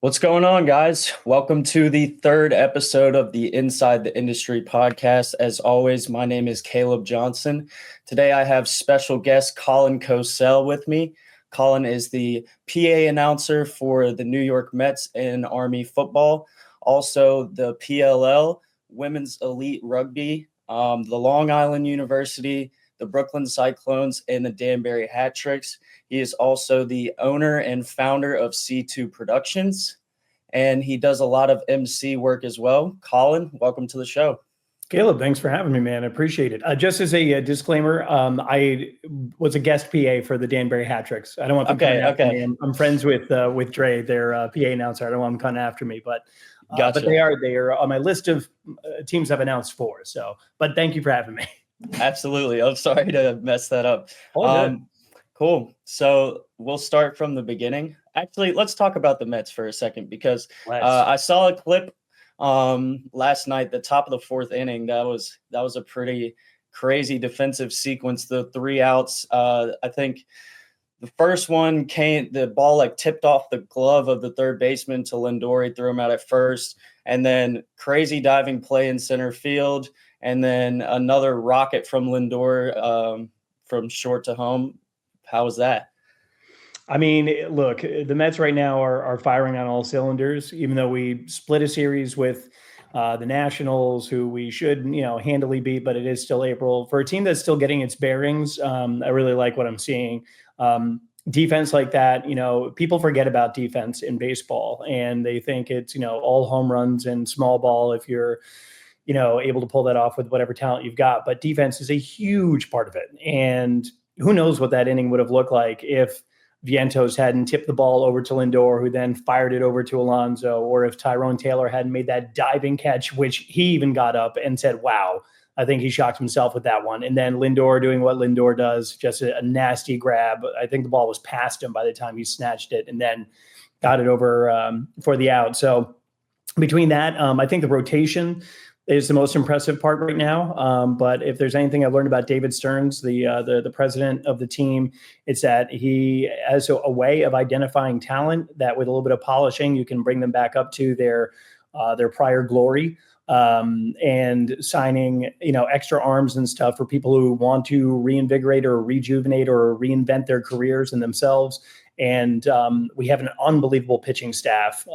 What's going on, guys? Welcome to the third episode of the Inside the Industry podcast. As always, my name is Caleb Johnson. Today, I have special guest Colin Cosell with me. Colin is the PA announcer for the New York Mets in Army football, also the PLL, Women's Elite Rugby, the Long Island University, the Brooklyn Cyclones, and the Danbury Hat Tricks. He is also the owner and founder of C2 Productions, and he does a lot of MC work as well. Colin, welcome to the show. Caleb, thanks for having me, man. I appreciate it. Just as a disclaimer, I was a guest PA for the Danbury Hat Tricks. I don't want them coming after me. I'm friends with Dre, their PA announcer. I don't want them coming after me, but Gotcha. But they are on my list of teams I've announced for. So, but thank you for having me. Absolutely. I'm sorry to mess that up. All good. Cool. So we'll start from the beginning. Actually, let's talk about the Mets for a second because I saw a clip last night, the top of the fourth inning. That was a pretty crazy defensive sequence. The three outs. I think the first one the ball like tipped off the glove of the third baseman to Lindor. He threw him out at first, and then crazy diving play in center field, and then another rocket from Lindor from short to home. How was that? I mean, look, the Mets right now are firing on all cylinders, even though we split a series with the Nationals, who we should, handily beat, but it is still April. For a team that's still getting its bearings, I really like what I'm seeing. Defense like that, people forget about defense in baseball, and they think it's, all home runs and small ball if you're, able to pull that off with whatever talent you've got. But defense is a huge part of it. And who knows what that inning would have looked like if Vientos hadn't tipped the ball over to Lindor, who then fired it over to Alonso, or if Tyrone Taylor hadn't made that diving catch, which he even got up and said, wow, I think he shocked himself with that one. And then Lindor doing what Lindor does, just a nasty grab. I think the ball was past him by the time he snatched it and then got it over for the out. So between that, I think the rotation is the most impressive part right now. But if there's anything I've learned about David Stearns, the president of the team, it's that he has a way of identifying talent that with a little bit of polishing, you can bring them back up to their prior glory. And signing, extra arms and stuff for people who want to reinvigorate or rejuvenate or reinvent their careers and themselves. And we have an unbelievable pitching staff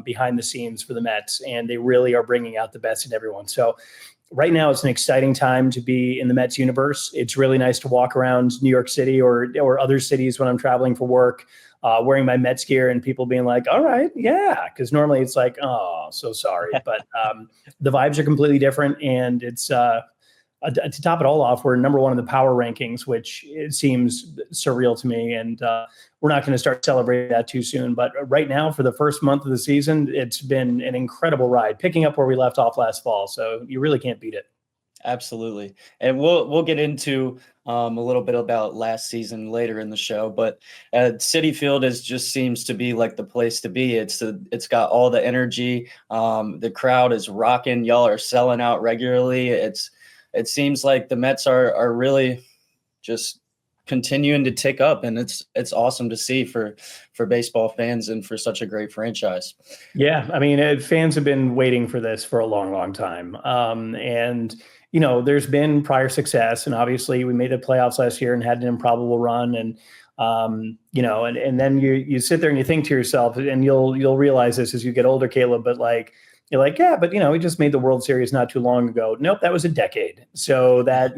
behind the scenes for the Mets, and they really are bringing out the best in everyone. So right now it's an exciting time to be in the Mets universe. It's really nice to walk around New York City or other cities when I'm traveling for work, wearing my Mets gear and people being like, all right, yeah. Because normally it's like, oh, so sorry. But the vibes are completely different. And it's to top it all off, we're number one in the power rankings, which it seems surreal to me. And we're not going to start celebrating that too soon. But right now, for the first month of the season, it's been an incredible ride, picking up where we left off last fall. So you really can't beat it. Absolutely. And we'll get into a little bit about last season later in the show, but Citi Field just seems to be like the place to be. It's got all the energy. The crowd is rocking. Y'all are selling out regularly. It seems like the Mets are really just continuing to tick up, and it's awesome to see for baseball fans and for such a great franchise. Yeah, I mean, fans have been waiting for this for a long, long time. And there's been prior success, and obviously we made the playoffs last year and had an improbable run, and and then you sit there and you think to yourself, and you'll realize this as you get older, Caleb, but you're like, yeah, but we just made the World Series not too long ago. Nope, that was a decade. So that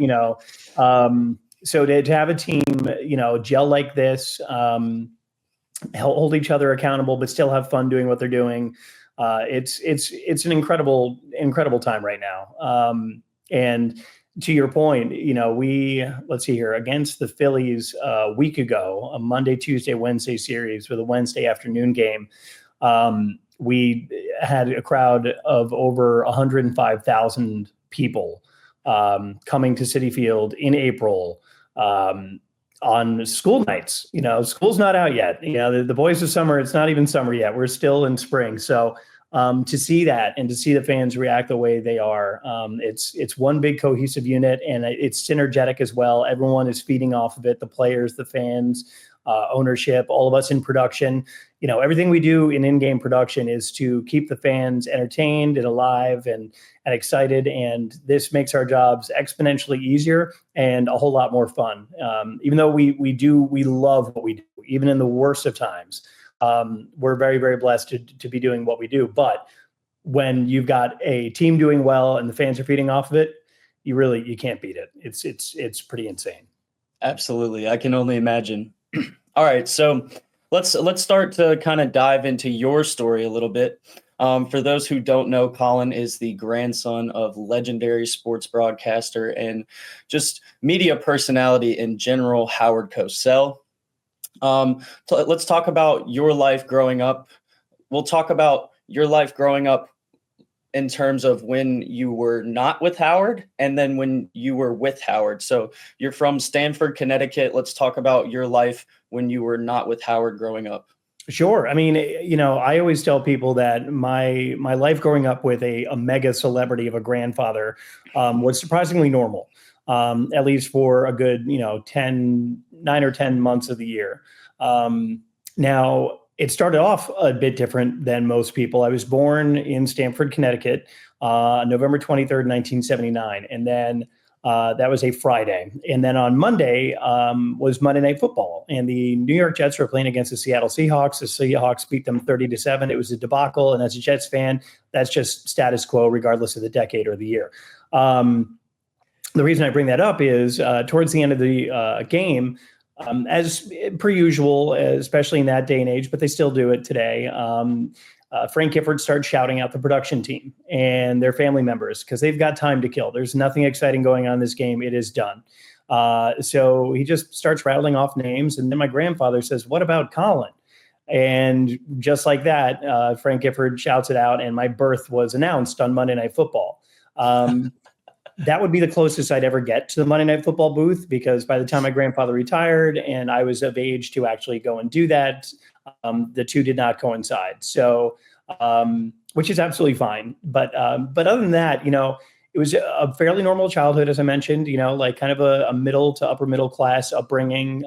so to have a team gel like this, hold each other accountable, but still have fun doing what they're doing, it's an incredible time right now. And to your point, let's see here, against the Phillies a week ago, a Monday, Tuesday, Wednesday series with a Wednesday afternoon game. We had a crowd of over 105,000 people coming to Citi Field in April on school nights. School's not out yet. The boys of summer, it's not even summer yet. We're still in spring. So to see that and to see the fans react the way they are, it's one big cohesive unit, and it's synergetic as well. Everyone is feeding off of it, the players, the fans, ownership, all of us in production. everything we do in in-game production is to keep the fans entertained and alive and excited. And this makes our jobs exponentially easier and a whole lot more fun. Even though we love what we do, even in the worst of times. We're very, very blessed to be doing what we do. But when you've got a team doing well and the fans are feeding off of it, you can't beat it. It's pretty insane. Absolutely. I can only imagine. All right. So let's start to kind of dive into your story a little bit. For those who don't know, Colin is the grandson of legendary sports broadcaster and just media personality in general, Howard Cosell. Let's talk about your life growing up. We'll talk about your life growing up in terms of when you were not with Howard and then when you were with Howard. So you're from Stamford, Connecticut. Let's talk about your life when you were not with Howard growing up. Sure. I mean, I always tell people that my life growing up with a mega celebrity of a grandfather was surprisingly normal, at least for a good, 9 or 10 months of the year. Now, it started off a bit different than most people. I was born in Stamford, Connecticut, November 23rd, 1979. And then that was a Friday. And then on Monday was Monday Night Football. And the New York Jets were playing against the Seattle Seahawks. The Seahawks beat them 30-7. It was a debacle. And as a Jets fan, that's just status quo, regardless of the decade or the year. The reason I bring that up is towards the end of the game, as per usual, especially in that day and age, but they still do it today. Frank Gifford starts shouting out the production team and their family members because they've got time to kill. There's nothing exciting going on in this game. It is done. So he just starts rattling off names. And then my grandfather says, "What about Colin?" And just like that, Frank Gifford shouts it out. And my birth was announced on Monday Night Football. That would be the closest I'd ever get to the Monday Night Football booth, because by the time my grandfather retired and I was of age to actually go and do that, the two did not coincide. So, which is absolutely fine. But other than that, it was a fairly normal childhood, as I mentioned, like kind of a middle to upper middle class upbringing,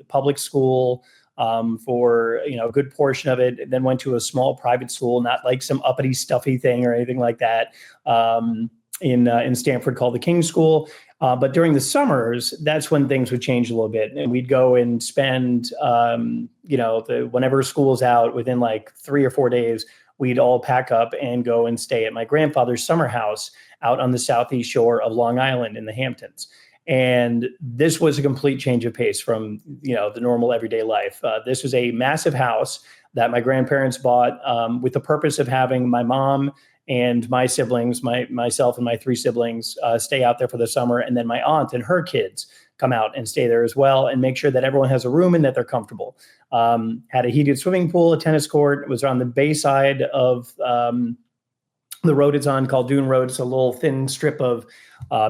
public school for, a good portion of it, then went to a small private school, not like some uppity, stuffy thing or anything like that. In Stamford called the King School. But during the summers, that's when things would change a little bit. And we'd go and spend, whenever school's out, within like 3 or 4 days, we'd all pack up and go and stay at my grandfather's summer house out on the southeast shore of Long Island in the Hamptons. And this was a complete change of pace from, the normal everyday life. This was a massive house that my grandparents bought with the purpose of having my mom and my siblings, myself and my 3 siblings, stay out there for the summer. And then my aunt and her kids come out and stay there as well and make sure that everyone has a room and that they're comfortable. Had a heated swimming pool, a tennis court. It was on the bay side of the road it's on, called Dune Road. It's a little thin strip of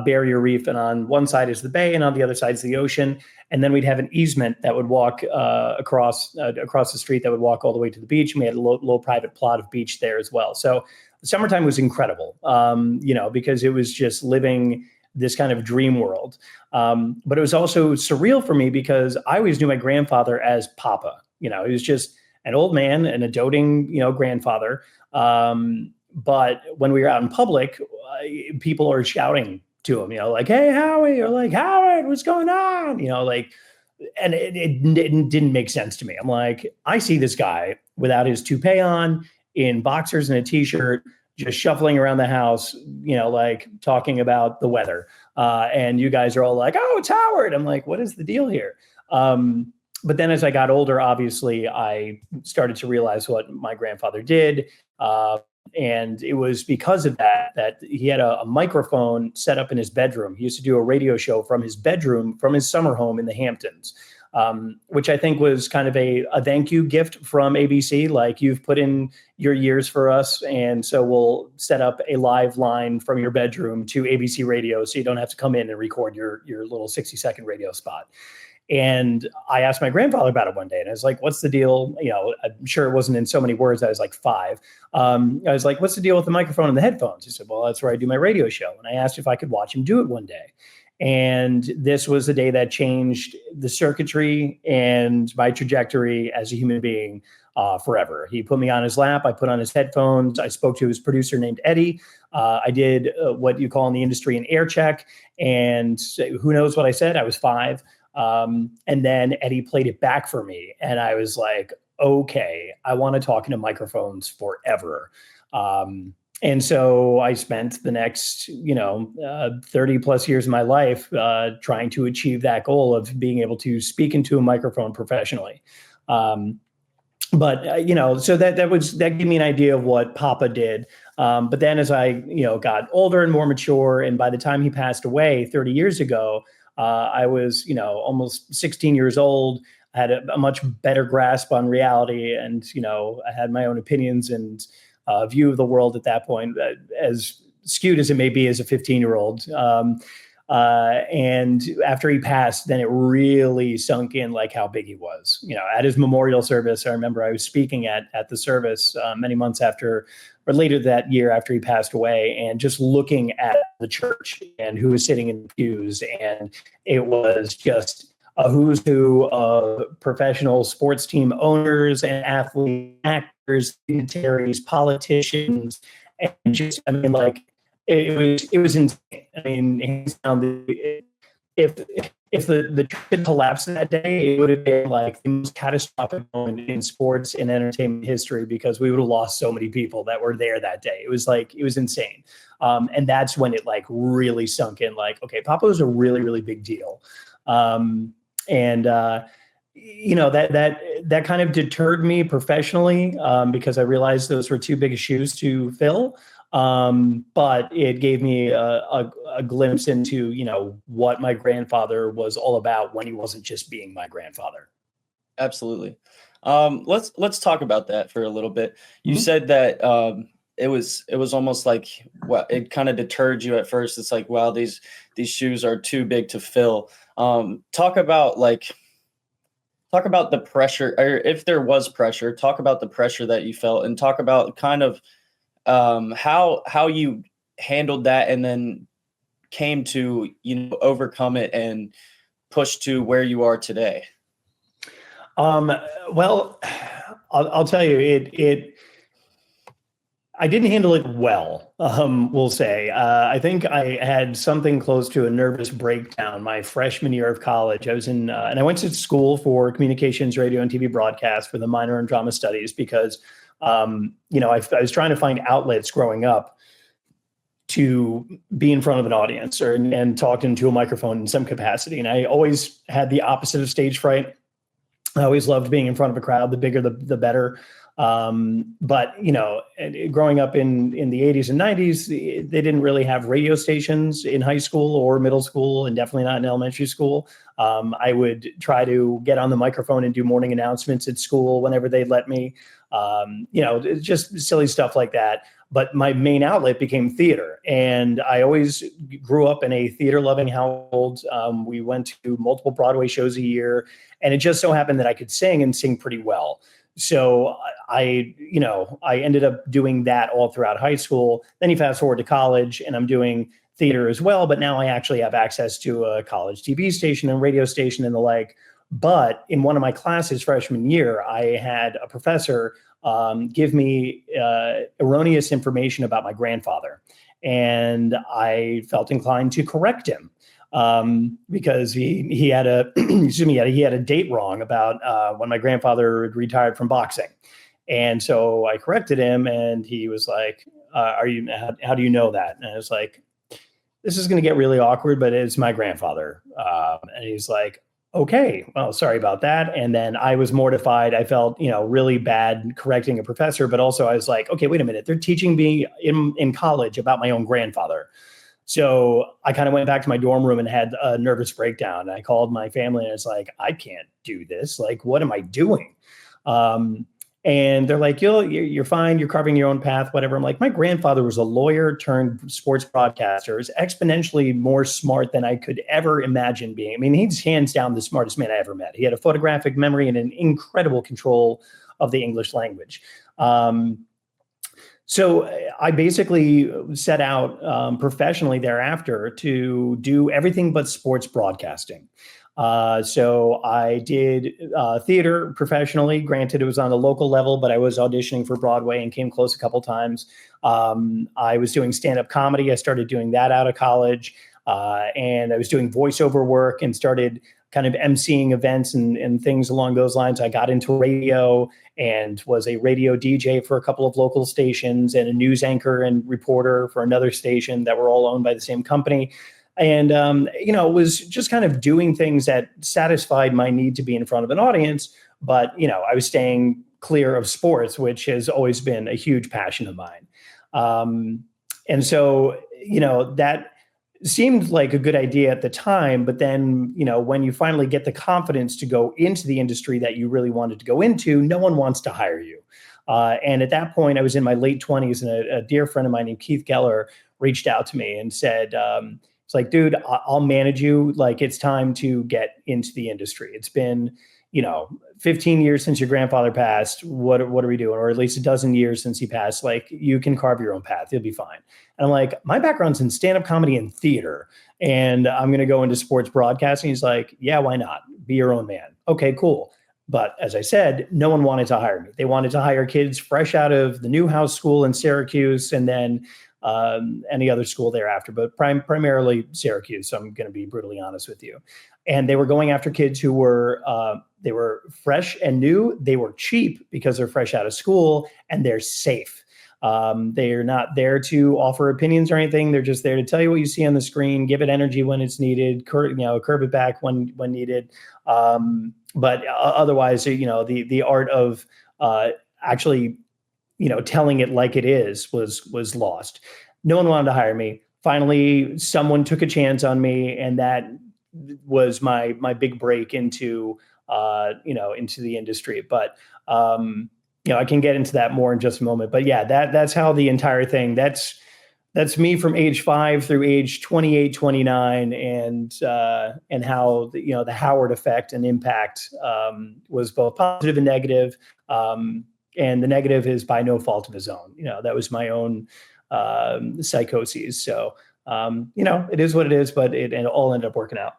barrier reef. And on one side is the bay and on the other side is the ocean. And then we'd have an easement that would walk across the street that would walk all the way to the beach. And we had a little private plot of beach there as well. So the summertime was incredible, because it was just living this kind of dream world. But it was also surreal for me because I always knew my grandfather as Papa. He was just an old man and a doting, grandfather. But when we were out in public, people are shouting to him, like, "Hey, Howie," or like, "Howard, what's going on?" And it didn't make sense to me. I'm like, I see this guy without his toupee on, in boxers and a t-shirt, just shuffling around the house, like talking about the weather. And you guys are all like, "Oh, it's Howard." I'm like, what is the deal here? But then as I got older, obviously, I started to realize what my grandfather did. And it was because of that he had a microphone set up in his bedroom. He used to do a radio show from his bedroom, from his summer home in the Hamptons. Which I think was kind of a thank you gift from ABC. Like, you've put in your years for us, and so we'll set up a live line from your bedroom to ABC Radio, so you don't have to come in and record your little 60-second radio spot. And I asked my grandfather about it one day, and I was like, "What's the deal?" I'm sure it wasn't in so many words. I was like 5. I was like, "What's the deal with the microphone and the headphones?" He said, "Well, that's where I do my radio show." And I asked if I could watch him do it one day. And this was the day that changed the circuitry and my trajectory as a human being forever. He put me on his lap. I put on his headphones. I spoke to his producer named Eddie. I did what you call in the industry an air check. And who knows what I said? I was 5. And then Eddie played it back for me. And I was like, okay, I want to talk into microphones forever. And so I spent the next, 30 plus years of my life trying to achieve that goal of being able to speak into a microphone professionally. So that gave me an idea of what Papa did. But then as I, got older and more mature, and by the time he passed away 30 years ago, I was, almost 16 years old. I had a much better grasp on reality, and, I had my own opinions and view of the world at that point, as skewed as it may be as a 15-year-old. And after he passed, then it really sunk in like how big he was. At his memorial service, I remember I was speaking at the service many months after, or later that year after he passed away, and just looking at the church and who was sitting in the pews. And it was just a who's who of professional sports team owners and athletes, actors, dignitaries, politicians, and just, it was insane. Hands down, if the church had collapsed that day, it would have been like the most catastrophic moment in sports and entertainment history, because we would have lost so many people that were there that day. It was insane. And that's when it really sunk in, okay, Papa was a really, really big deal. That kind of deterred me professionally, because I realized those were too big of shoes to fill. But it gave me a glimpse into, what my grandfather was all about when he wasn't just being my grandfather. Absolutely. Let's talk about that for a little bit. You said that it was almost like, well, it kind of deterred you at first. It's like, wow, these shoes are too big to fill. Talk about the pressure, or if there was pressure, talk about the pressure that you felt, and talk about kind of how you handled that, and then came to, overcome it and push to where you are today. Well, I'll tell you, I didn't handle it well, we'll say. I think I had something close to a nervous breakdown my freshman year of college. I was and I went to school for communications, radio, and TV broadcast with a minor in drama studies, because, I was trying to find outlets growing up to be in front of an audience and talk into a microphone in some capacity. And I always had the opposite of stage fright. I always loved being in front of a crowd. The bigger, the better. But growing up in the 80s and 90s, they didn't really have radio stations in high school or middle school, and definitely not in elementary school. I would try to get on the microphone and do morning announcements at school whenever they'd let me, just silly stuff like that. But my main outlet became theater. And I always grew up in a theater loving household. We went to multiple Broadway shows a year, and it just so happened that I could sing and sing pretty well. So I ended up doing that all throughout high school. Then you fast forward to college, and I'm doing theater as well. But now I actually have access to a college TV station and radio station and the like. But in one of my classes freshman year, I had a professor give me erroneous information about my grandfather. And I felt inclined to correct him. Because he had a he had a date wrong about when my grandfather had retired from boxing. And so I corrected him, and he was like, how do you know that? And I was like, this is going to get really awkward, but it's my grandfather. And he's like, okay, well, sorry about that. And then I was mortified. I felt, really bad correcting a professor, but also I was like, okay, wait a minute. They're teaching me in college about my own grandfather. So I kind of went back to my dorm room and had a nervous breakdown. I called my family, and it's like, I can't do this. Like, what am I doing? And they're like, you're fine. You're carving your own path, whatever. I'm like, my grandfather was a lawyer turned sports broadcaster, is exponentially more smart than I could ever imagine being. I mean, he's hands down the smartest man I ever met. He had a photographic memory and an incredible control of the English language. So I basically set out professionally thereafter to do everything but sports broadcasting. So I did theater professionally. Granted, it was on the local level, but I was auditioning for Broadway and came close a couple times. I was doing stand-up comedy. I started doing that out of college. And I was doing voiceover work and started kind of emceeing events and things along those lines. I got into radio and was a radio DJ for a couple of local stations and a news anchor and reporter for another station that were all owned by the same company. And, was just kind of doing things that satisfied my need to be in front of an audience. But, I was staying clear of sports, which has always been a huge passion of mine. And so, that seemed like a good idea at the time. But then, when you finally get the confidence to go into the industry that you really wanted to go into, no one wants to hire you. And at that point, I was in my late 20s, and a dear friend of mine named Keith Geller reached out to me and said, it's like, dude, I'll manage you. Like, it's time to get into the industry. It's been, 15 years since your grandfather passed. What are we doing? Or at least a dozen years since he passed. Like, you can carve your own path. You'll be fine. And I'm like, my background's in stand-up comedy and theater, and I'm going to go into sports broadcasting. He's like, yeah, why not? Be your own man. Okay, cool. But as I said, no one wanted to hire me. They wanted to hire kids fresh out of the Newhouse School in Syracuse, and then any other school thereafter, but primarily Syracuse. So I'm going to be brutally honest with you. And they were going after kids who were they were fresh and new. They were cheap because they're fresh out of school, and they're safe. They are not there to offer opinions or anything. They're just there to tell you what you see on the screen, give it energy when it's needed, curb it back when needed. But otherwise, the art of actually telling it like it is was lost. No one wanted to hire me. Finally, someone took a chance on me, and that was my big break into into the industry. But I can get into that more in just a moment. But yeah, that's how the entire thing. That's me from age 5 through age 28, 29, and how the Howard effect and impact was both positive and negative. And the negative is by no fault of his own. That was my own psychoses. So, it is what it is, but it all ended up working out.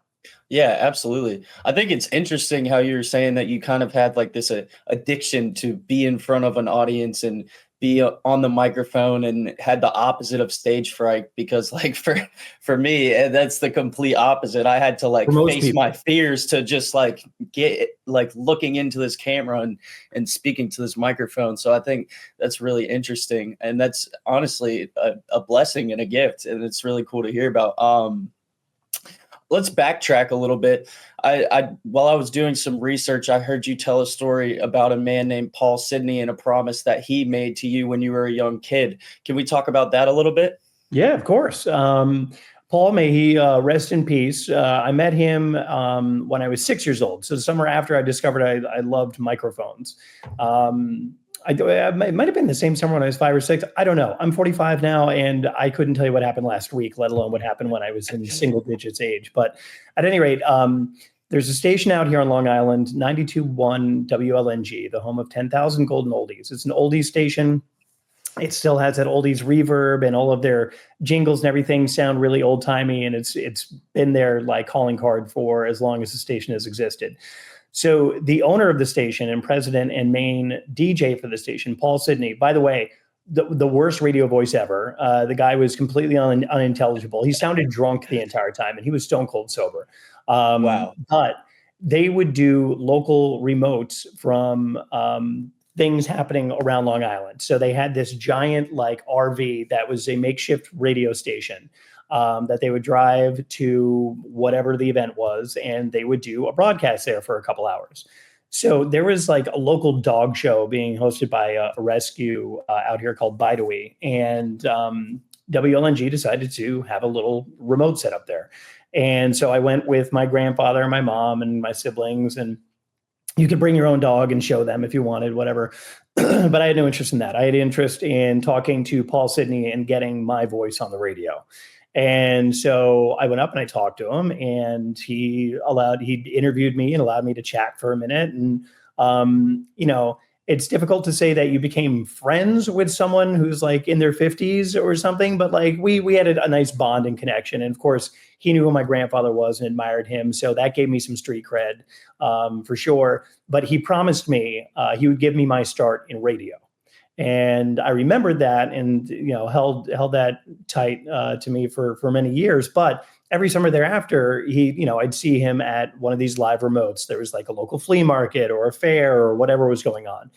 Yeah, absolutely. I think it's interesting how you're saying that you kind of had like this addiction to be in front of an audience and be on the microphone, and had the opposite of stage fright, because like for me, that's the complete opposite. I had to like face my fears to just like get like looking into this camera and speaking to this microphone. So I think that's really interesting, and that's honestly a blessing and a gift, and it's really cool to hear about. Let's backtrack a little bit. While I was doing some research, I heard you tell a story about a man named Paul Sidney and a promise that he made to you when you were a young kid. Can we talk about that a little bit? Yeah, of course. Paul, may he rest in peace. I met him when I was 6 years old. So the summer after I discovered I loved microphones. It might have been the same summer when I was 5 or 6. I don't know. I'm 45 now, and I couldn't tell you what happened last week, let alone what happened when I was in single digits age. But at any rate, there's a station out here on Long Island, 92.1 WLNG, the home of 10,000 Golden Oldies. It's an oldies station. It still has that oldies reverb, and all of their jingles and everything sound really old timey. And it's been their like calling card for as long as the station has existed. So the owner of the station and president and main DJ for the station, Paul Sidney, by the way, the worst radio voice ever. The guy was completely unintelligible. He sounded drunk the entire time, and he was stone cold sober. Wow. But they would do local remotes from things happening around Long Island. So they had this giant like RV that was a makeshift radio station that they would drive to whatever the event was, and they would do a broadcast there for a couple hours. So there was like a local dog show being hosted by a rescue out here called Bidewee, and WLNG decided to have a little remote set up there. And so I went with my grandfather and my mom and my siblings, and you could bring your own dog and show them if you wanted, whatever. But I had no interest in that. I had interest in talking to Paul Sidney and getting my voice on the radio. And so I went up and I talked to him, and he interviewed me and allowed me to chat for a minute. And, it's difficult to say that you became friends with someone who's like in their 50s or something, but like we had a nice bond and connection. And of course, he knew who my grandfather was and admired him. So that gave me some street cred for sure. But he promised me he would give me my start in radio. And I remembered that and, held that tight to me for many years. But every summer thereafter, I'd see him at one of these live remotes. There was like a local flea market or a fair or whatever was going on.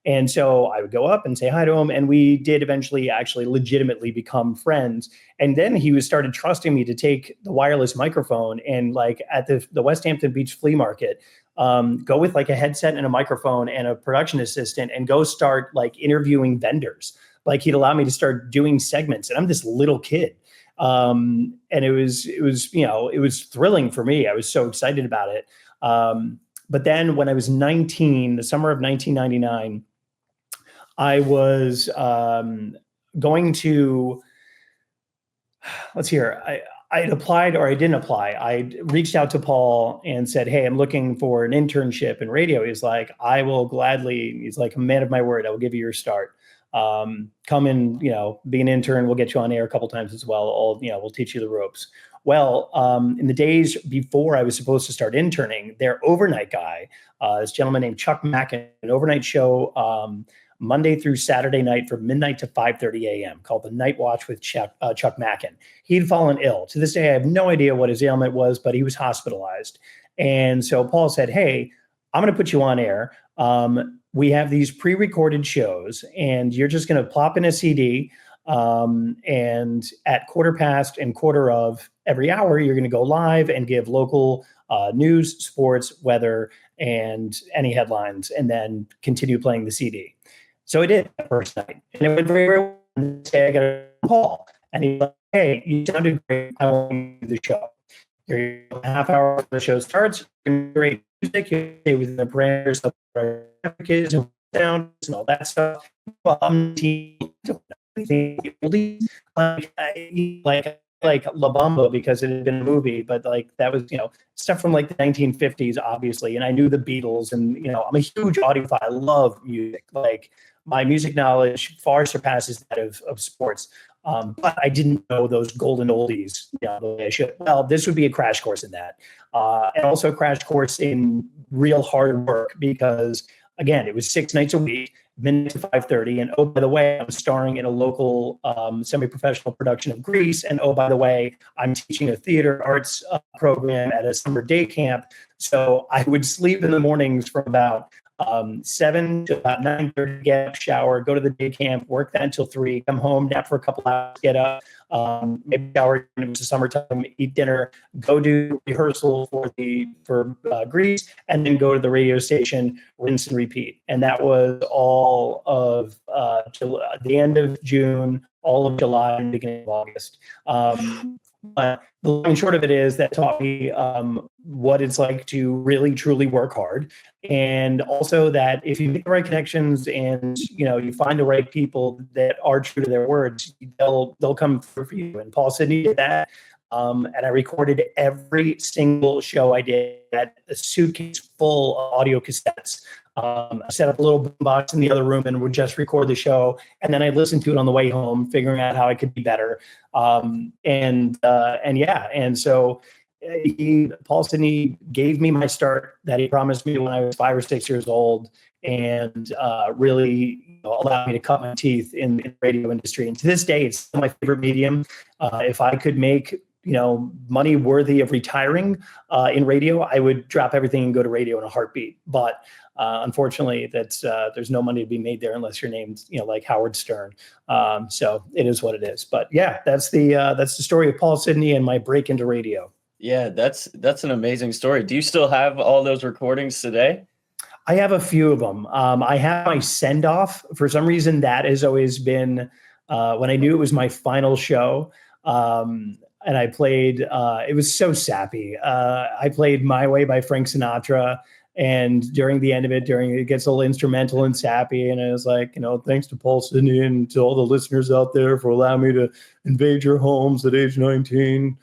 And so I would go up and say hi to him. And we did eventually actually legitimately become friends. And then he started trusting me to take the wireless microphone and like at the West Hampton Beach flea market, go with like a headset and a microphone and a production assistant and go start like interviewing vendors. Like he'd allow me to start doing segments. And I'm this little kid. And it was thrilling for me. I was so excited about it. But then when I was 19, the summer of 1999, I was going to, let's hear, I had applied or I didn't apply. I reached out to Paul and said, hey, I'm looking for an internship in radio. He's like, I will gladly, he's like, a man of my word, I will give you your start. Come in, be an intern. We'll get you on air a couple times as well. We'll teach you the ropes. Well, in the days before I was supposed to start interning, their overnight guy, this gentleman named Chuck Mackin, an overnight show Monday through Saturday night from midnight to 5:30 a.m. called The Night Watch with Chuck Mackin. He'd fallen ill. To this day, I have no idea what his ailment was, but he was hospitalized. And so Paul said, hey, I'm going to put you on air. We have these pre-recorded shows, and you're just going to plop in a CD. And at 1/4 and 1/4 every hour, you're going to go live and give local news, sports, weather, and any headlines, and then continue playing the CD. So I did that first night, and it went very, very well. And I got a call, and he's like, hey, you sounded great. I want you to do the show. You're a half hour before the show starts. Great music. You stay within the parameters of kids and sound and all that stuff. Well, I'm like La Bamba because it had been a movie, but like that was, stuff from like the 1950s, obviously. And I knew the Beatles and, I'm a huge audiophile. I love music. Like my music knowledge far surpasses that of sports. But I didn't know those golden oldies, the way I should. Well, this would be a crash course in that. And also a crash course in real hard work because, again, it was 6 nights a week, midnight to 5:30. And oh, by the way, I'm starring in a local semi-professional production of Grease. And oh, by the way, I'm teaching a theater arts program at a summer day camp. So I would sleep in the mornings from about 7 to about 9:30, get up, shower, go to the day camp, work that until 3, come home, nap for a couple hours, get up, maybe shower when it was the summertime, eat dinner, go do rehearsal for Grease, and then go to the radio station, rinse and repeat. And that was all of the end of June, all of July, and beginning of August. But the long and short of it is that taught me what it's like to really, truly work hard. And also that if you make the right connections and, you find the right people that are true to their words, they'll come through for you. And Paul Sidney did that. And I recorded every single show I did at a suitcase full of audio cassettes. I set up a little boombox in the other room and would just record the show. And then I listened to it on the way home, figuring out how I could be better. And so Paul Sidney gave me my start that he promised me when I was 5 or 6 years old, and really allowed me to cut my teeth in the radio industry. And to this day, it's still my favorite medium. If I could make money worthy of retiring in radio, I would drop everything and go to radio in a heartbeat. But unfortunately, there's no money to be made there unless you're named, like Howard Stern. So it is what it is. But yeah, that's the story of Paul Sidney and my break into radio. Yeah, that's an amazing story. Do you still have all those recordings today? I have a few of them. I have my send off. For some reason, that has always been when I knew it was my final show. And I played, it was so sappy. I played My Way by Frank Sinatra. And during the end of it, it gets a little instrumental and sappy. And I was like, thanks to Paul Sidney and to all the listeners out there for allowing me to invade your homes at age 19.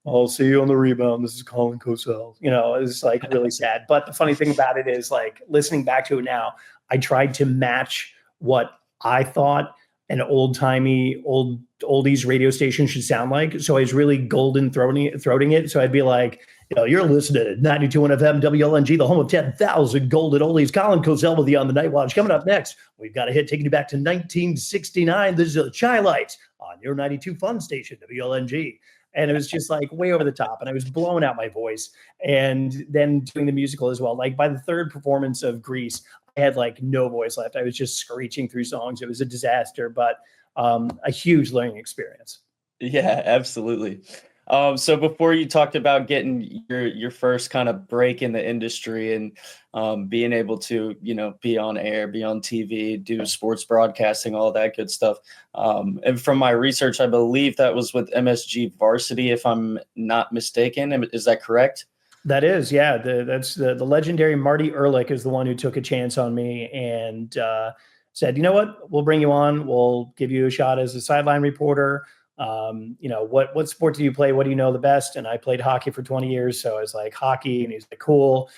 I'll see you on the rebound. This is Colin Cosell. It's like really sad. But the funny thing about it is, like, listening back to it now, I tried to match what I thought an old-timey, oldies radio station should sound like. So I was really golden throating it. So I'd be like, you're listening to 92.1 FM WLNG, the home of 10,000 golden oldies. Colin Cosell with you on the Night Watch. Coming up next, we've got a hit taking you back to 1969. This is Chai Lights on your 92 fun station, WLNG. And it was just like way over the top. And I was blowing out my voice. And then doing the musical as well. Like by the third performance of Grease, I had like no voice left. I was just screeching through songs. It was a disaster, but a huge learning experience. Yeah, absolutely. So before you talked about getting your first kind of break in the industry and being able to, be on air, be on TV, do sports broadcasting, all that good stuff. And from my research, I believe that was with MSG Varsity, if I'm not mistaken. Is that correct? That is, yeah. That's the legendary Marty Ehrlich is the one who took a chance on me and said, you know what, we'll bring you on. We'll give you a shot as a sideline reporter. What sport do you play? What do you know the best? And I played hockey for 20 years. So I was like hockey, and he's like, cool.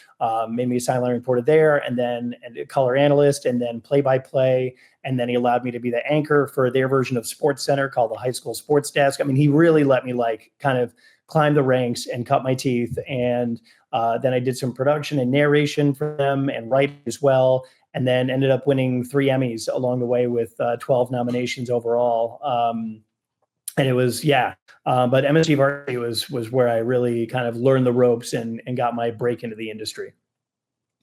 Made me a sideline reporter there, and then a color analyst, and then play-by-play. And then he allowed me to be the anchor for their version of Sports Center called the High School Sports Desk. I mean, he really let me kind of climb the ranks and cut my teeth. And then I did some production and narration for them and writing as well. And then ended up winning 3 Emmys along the way with 12 nominations overall. And it was, but MSG Varsity was where I really kind of learned the ropes and got my break into the industry.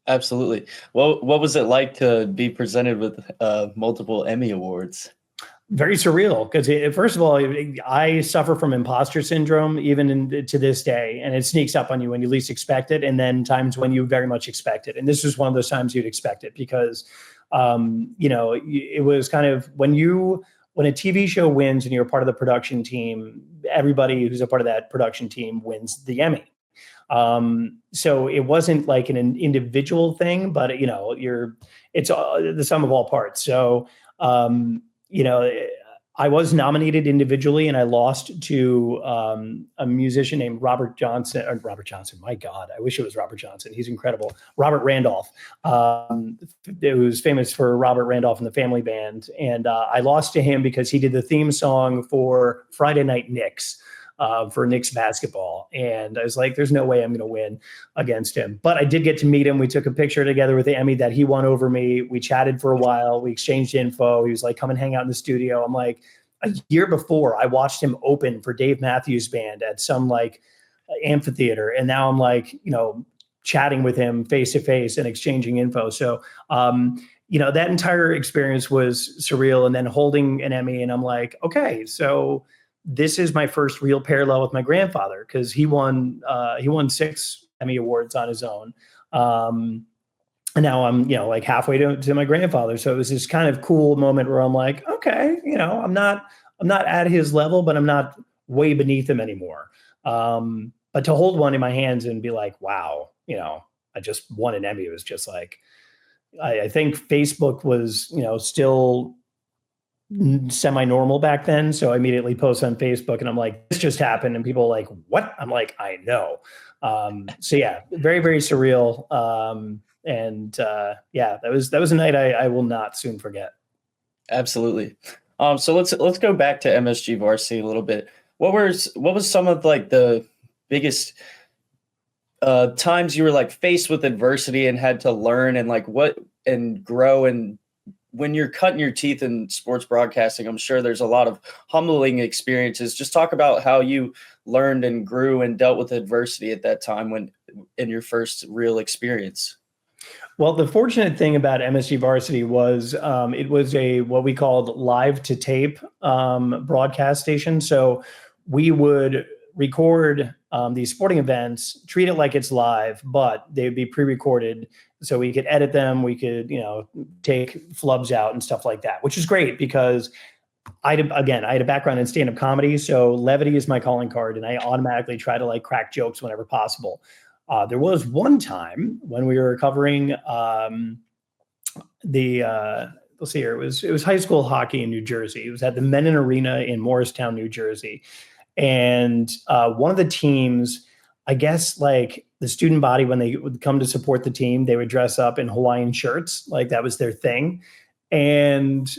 Absolutely. Well, what was it like to be presented with multiple Emmy Awards? Very surreal, because first of all, I suffer from imposter syndrome even to this day, and it sneaks up on you when you least expect it, and then times when you very much expect it. And this was one of those times you'd expect it because, it was kind of when a TV show wins and you're a part of the production team, everybody who's a part of that production team wins the Emmy. So it wasn't like an individual thing, but it's the sum of all parts. So, I was nominated individually, and I lost to a musician named Robert Johnson. My God, I wish it was Robert Johnson. He's incredible. Robert Randolph, who's famous for Robert Randolph and the Family Band. And I lost to him because he did the theme song for Friday Night Knicks. For Knicks basketball. And I was like, there's no way I'm going to win against him. But I did get to meet him. We took a picture together with the Emmy that he won over me. We chatted for a while. We exchanged info. He was like, come and hang out in the studio. I'm like, a year before, I watched him open for Dave Matthews Band at some like amphitheater. And now I'm like, chatting with him face to face and exchanging info. So, that entire experience was surreal. And then holding an Emmy, and I'm like, okay, so this is my first real parallel with my grandfather, because he won 6 Emmy Awards on his own. And now I'm, like halfway to my grandfather. So it was this kind of cool moment where I'm like, okay, I'm not at his level, but I'm not way beneath him anymore. But to hold one in my hands and be like, wow, I just won an Emmy. It was just like, I think Facebook was, still semi-normal back then. So I immediately post on Facebook and I'm like, this just happened. And people are like, what? I'm like, I know. So yeah, very, very surreal. That was a night I will not soon forget. Absolutely. So let's go back to MSG Varsity a little bit. What was some of like the biggest times you were like faced with adversity and had to learn and grow, and when you're cutting your teeth in sports broadcasting, I'm sure there's a lot of humbling experiences. Just talk about how you learned and grew and dealt with adversity at that time when in your first real experience. Well, the fortunate thing about MSG Varsity was it was what we called live to tape broadcast station. So we would record these sporting events, treat it like it's live, but they'd be pre-recorded so we could edit them. We could, take flubs out and stuff like that, which is great because I had a background in stand-up comedy. So levity is my calling card, and I automatically try to like crack jokes whenever possible. There was one time when we were covering let's see here. It was high school hockey in New Jersey. It was at the Menon Arena in Morristown, New Jersey. And one of the teams, I guess, like the student body, when they would come to support the team, they would dress up in Hawaiian shirts. Like that was their thing. And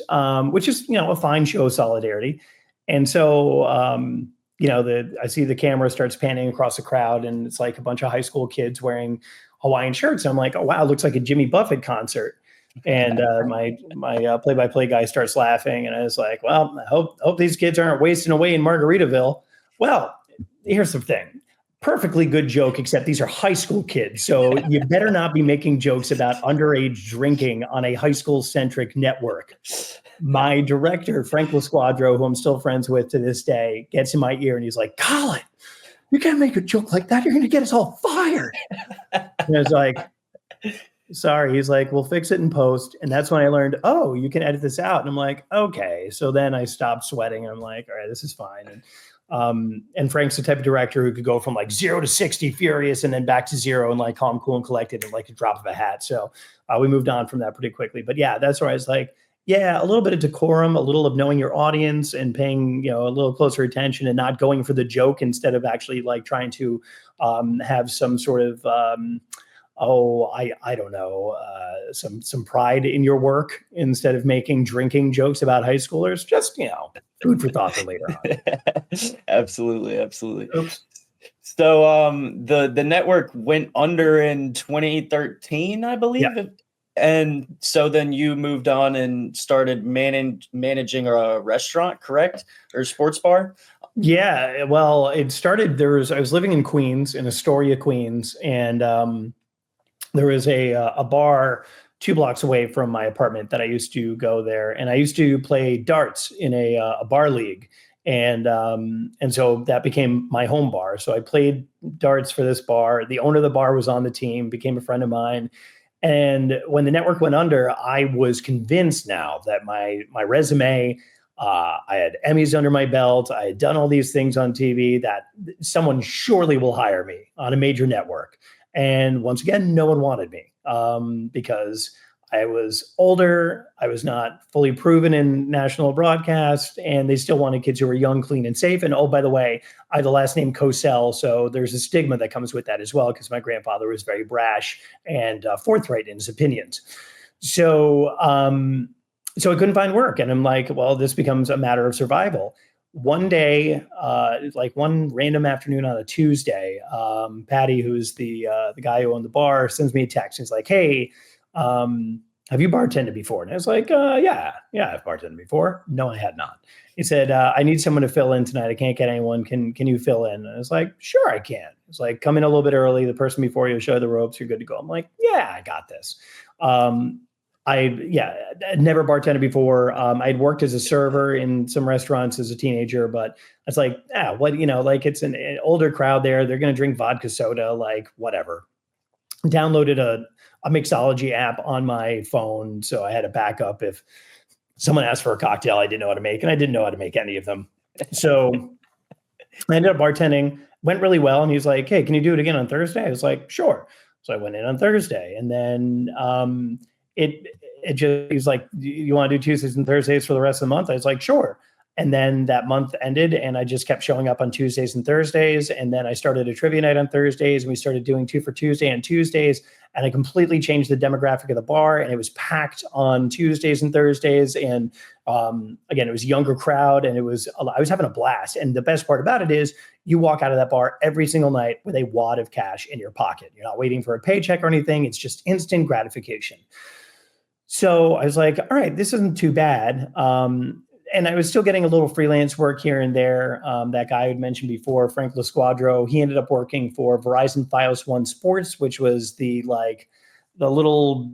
which is, a fine show of solidarity. And so, I see the camera starts panning across the crowd, and it's like a bunch of high school kids wearing Hawaiian shirts. I'm like, oh, wow, it looks like a Jimmy Buffett concert. And my play-by-play guy starts laughing, and I was like, well, I hope these kids aren't wasting away in Margaritaville. Well, here's the thing. Perfectly good joke, except these are high school kids. So you better not be making jokes about underage drinking on a high school-centric network. My director, Frank LaSquadro, who I'm still friends with to this day, gets in my ear and he's like, Colin, you can't make a joke like that. You're going to get us all fired. And I was like, sorry. He's like, we'll fix it in post. And that's when I learned, oh, you can edit this out. And I'm like, okay. So then I stopped sweating. And I'm like, all right, this is fine. And Frank's the type of director who could go from like 0 to 60 furious and then back to 0 and like calm, cool, and collected in like a drop of a hat. So we moved on from that pretty quickly. But yeah, that's where I was like, yeah, a little bit of decorum, a little of knowing your audience and paying, a little closer attention and not going for the joke instead of actually like trying to have some sort of, I don't know, some pride in your work instead of making drinking jokes about high schoolers. Just, food for thought for later on. Absolutely. Oops. So the network went under in 2013, I believe. Yeah. And so then you moved on and started managing a restaurant, correct? Or sports bar? Yeah, well, it started, I was living in Queens, in Astoria, Queens, and there was a bar 2 blocks away from my apartment that I used to go there. And I used to play darts in a bar league. And so that became my home bar. So I played darts for this bar. The owner of the bar was on the team, became a friend of mine. And when the network went under, I was convinced now that my resume, I had Emmys under my belt, I had done all these things on TV, that someone surely will hire me on a major network. And once again, no one wanted me because I was older, I was not fully proven in national broadcast, and they still wanted kids who were young, clean, and safe. And oh, by the way, I have the last name Cosell, so there's a stigma that comes with that as well, because my grandfather was very brash and forthright in his opinions. So I couldn't find work, and I'm like, well, this becomes a matter of survival. One day, like one random afternoon on a Tuesday, Patty, who's the guy who owned the bar, sends me a text. He's like, hey, have you bartended before? And I was like, yeah, I've bartended before. No, I had not. He said, I need someone to fill in tonight. I can't get anyone. Can you fill in? And I was like, sure, I can. It's like, come in a little bit early. The person before you will show you the ropes. You're good to go. I'm like, yeah, I got this. I'd never bartended before. I'd worked as a server in some restaurants as a teenager, but it's like, like it's an older crowd there. They're going to drink vodka soda, like whatever. Downloaded a mixology app on my phone, so I had a backup if someone asked for a cocktail I didn't know how to make, and I didn't know how to make any of them. So I ended up bartending, went really well, and he was like, hey, can you do it again on Thursday? I was like, sure. So I went in on Thursday, and then he's like, you want to do Tuesdays and Thursdays for the rest of the month? I was like, sure. And then that month ended, and I just kept showing up on Tuesdays and Thursdays. And then I started a trivia night on Thursdays, and we started doing 2 for Tuesday on Tuesdays. And I completely changed the demographic of the bar, and it was packed on Tuesdays and Thursdays. And again, it was a younger crowd, and I was having a blast. And the best part about it is you walk out of that bar every single night with a wad of cash in your pocket. You're not waiting for a paycheck or anything. It's just instant gratification. So I was like, all right, this isn't too bad. And I was still getting a little freelance work here and there. That guy I had mentioned before, Frank LaSquadro, he ended up working for Verizon Fios One Sports, which was the little,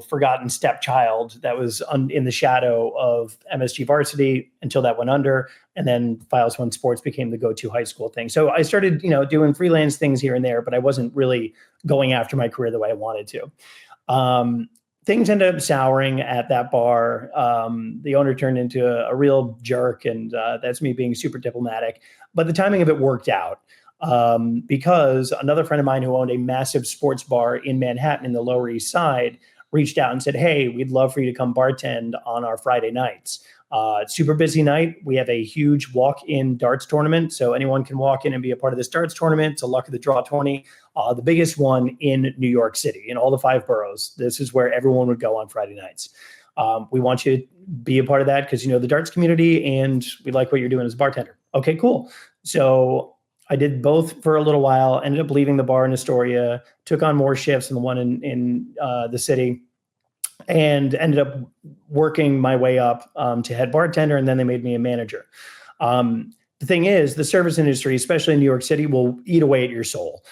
forgotten stepchild that was in the shadow of MSG Varsity until that went under. And then Fios One Sports became the go-to high school thing. So I started, doing freelance things here and there, but I wasn't really going after my career the way I wanted to. Things ended up souring at that bar. The owner turned into a real jerk, and that's me being super diplomatic. But the timing of it worked out because another friend of mine who owned a massive sports bar in Manhattan in the Lower East Side reached out and said, hey, we'd love for you to come bartend on our Friday nights. Super busy night. We have a huge walk-in darts tournament. So anyone can walk in and be a part of this darts tournament. It's a luck of the draw 20. The biggest one in New York City, in all the 5 boroughs. This is where everyone would go on Friday nights. We want you to be a part of that because you know the darts community and we like what you're doing as a bartender. Okay, cool. So I did both for a little while, ended up leaving the bar in Astoria, took on more shifts than the one in the city, and ended up working my way up to head bartender, and then they made me a manager. The thing is, the service industry, especially in New York City, will eat away at your soul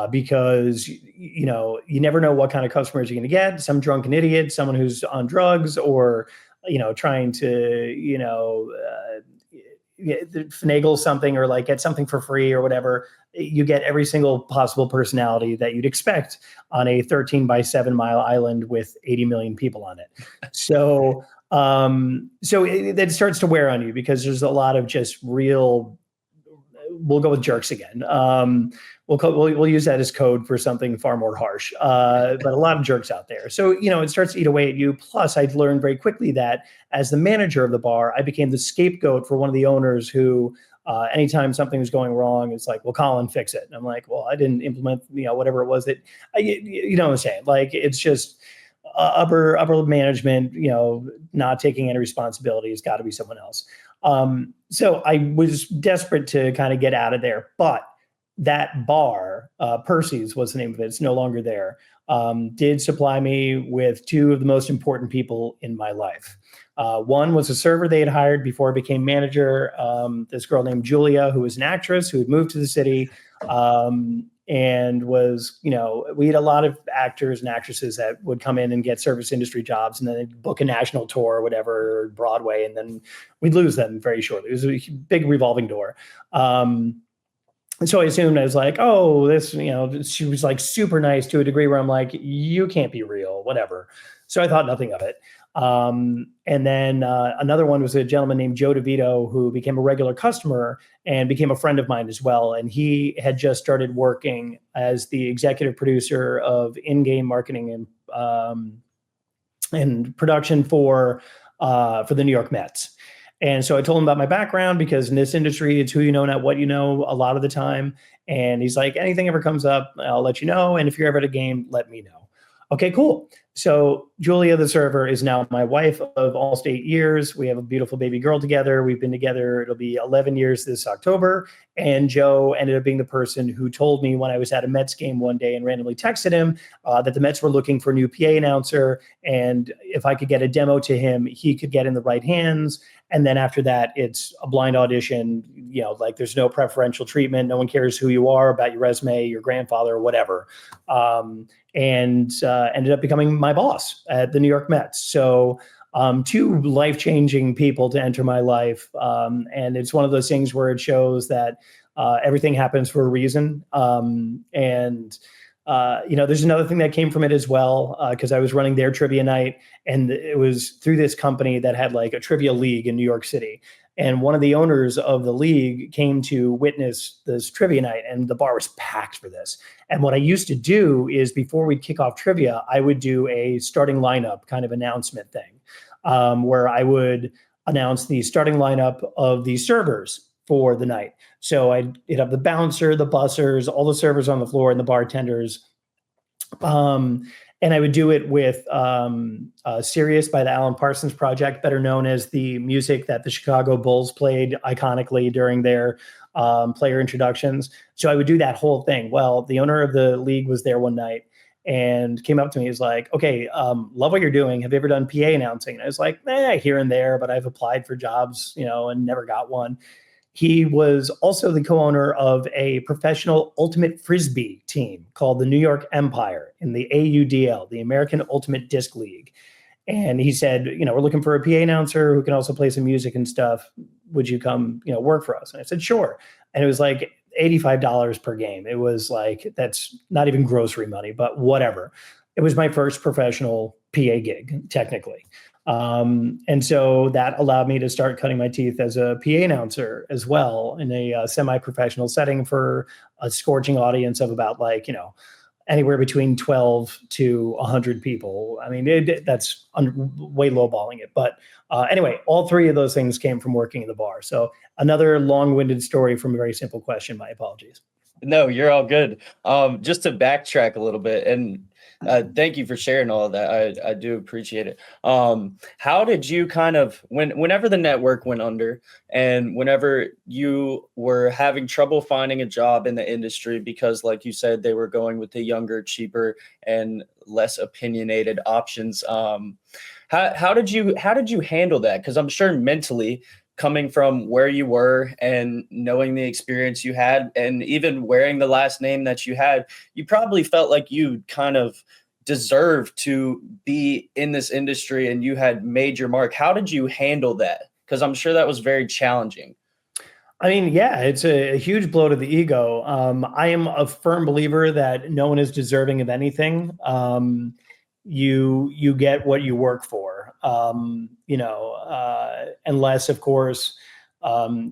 because, you know, you never know what kind of customers you're going to get. Some drunken idiot, someone who's on drugs or, you know, trying to, you know, finagle something or like get something for free or whatever. You get every single possible personality that you'd expect on a 13 by 7 mile island with 80 million people on it. So it starts to wear on you because there's a lot of just real, we'll go with jerks again. We'll use that as code for something far more harsh, but a lot of jerks out there. So, you know, it starts to eat away at you. Plus, I'd learned very quickly that as the manager of the bar, I became the scapegoat for one of the owners who, anytime something was going wrong, it's like, well, Colin, fix it. And I'm like, well, I didn't implement, you know, whatever it was that, you know what I'm saying? Like, it's just upper management, you know, not taking any responsibility. It's got to be someone else. So I was desperate to kind of get out of there, but that bar, Percy's was the name of it. It's no longer there. Did supply me with 2 of the most important people in my life. One was a server they had hired before I became manager. This girl named Julia, who was an actress who had moved to the city, and was, you know, we had a lot of actors and actresses that would come in and get service industry jobs and then they'd book a national tour or whatever, or Broadway, and then we'd lose them very shortly. It was a big revolving door. And so I assumed, I was like, oh, this, you know, she was like super nice to a degree where I'm like, you can't be real, whatever. So I thought nothing of it. And then another one was a gentleman named Joe DeVito, who became a regular customer and became a friend of mine as well. And he had just started working as the executive producer of in-game marketing and production for the New York Mets. And so I told him about my background because in this industry, it's who you know, not what you know a lot of the time. And he's like, anything ever comes up, I'll let you know. And if you're ever at a game, let me know. Okay, cool. So Julia, the server, is now my wife of almost 8 years. We have a beautiful baby girl together. We've been together. It'll be 11 years this October. And Joe ended up being the person who told me when I was at a Mets game one day and randomly texted him that the Mets were looking for a new PA announcer. And if I could get a demo to him, he could get in the right hands. And then after that, it's a blind audition, you know, like there's no preferential treatment. No one cares who you are, about your resume, your grandfather, or whatever. And ended up becoming my boss at the New York Mets. So 2 life-changing people to enter my life. And it's one of those things where it shows that everything happens for a reason. You know, there's another thing that came from it as well, because I was running their trivia night, and it was through this company that had like a trivia league in New York City. And one of the owners of the league came to witness this trivia night, and the bar was packed for this. And what I used to do is before we'd kick off trivia, I would do a starting lineup kind of announcement thing, where I would announce the starting lineup of the servers for the night. So I'd have the bouncer, the bussers, all the servers on the floor, and the bartenders. And I would do it with Sirius by the Alan Parsons Project, better known as the music that the Chicago Bulls played iconically during their player introductions. So I would do that whole thing. Well, the owner of the league was there one night and came up to me. He was like, okay, love what you're doing. Have you ever done PA announcing? And I was like, here and there, but I've applied for jobs, you know, and never got one. He was also the co-owner of a professional ultimate frisbee team called the New York Empire in the AUDL, the American Ultimate Disc League. And he said, you know, we're looking for a PA announcer who can also play some music and stuff. Would you come, you know, work for us? And I said, sure. And it was like $85 per game. It was like, that's not even grocery money, but whatever. It was my first professional PA gig, technically. And so that allowed me to start cutting my teeth as a PA announcer as well in a semi-professional setting for a scorching audience of about like, you know, anywhere between 12 to 100 people. I mean, that's way lowballing it. But anyway, all three of those things came from working in the bar. So another long-winded story from a very simple question. My apologies. No, you're all good. Just to backtrack a little bit, and thank you for sharing all of that. I do appreciate it. How did you kind of whenever the network went under, and whenever you were having trouble finding a job in the industry because, like you said, they were going with the younger, cheaper, and less opinionated options. How did you handle that? Because I'm sure mentally, coming from where you were and knowing the experience you had and even wearing the last name that you had, you probably felt like you kind of deserved to be in this industry and you had made your mark. How did you handle that? Because I'm sure that was very challenging. I mean, yeah, it's a huge blow to the ego. I am a firm believer that no one is deserving of anything. You get what you work for, unless, of course,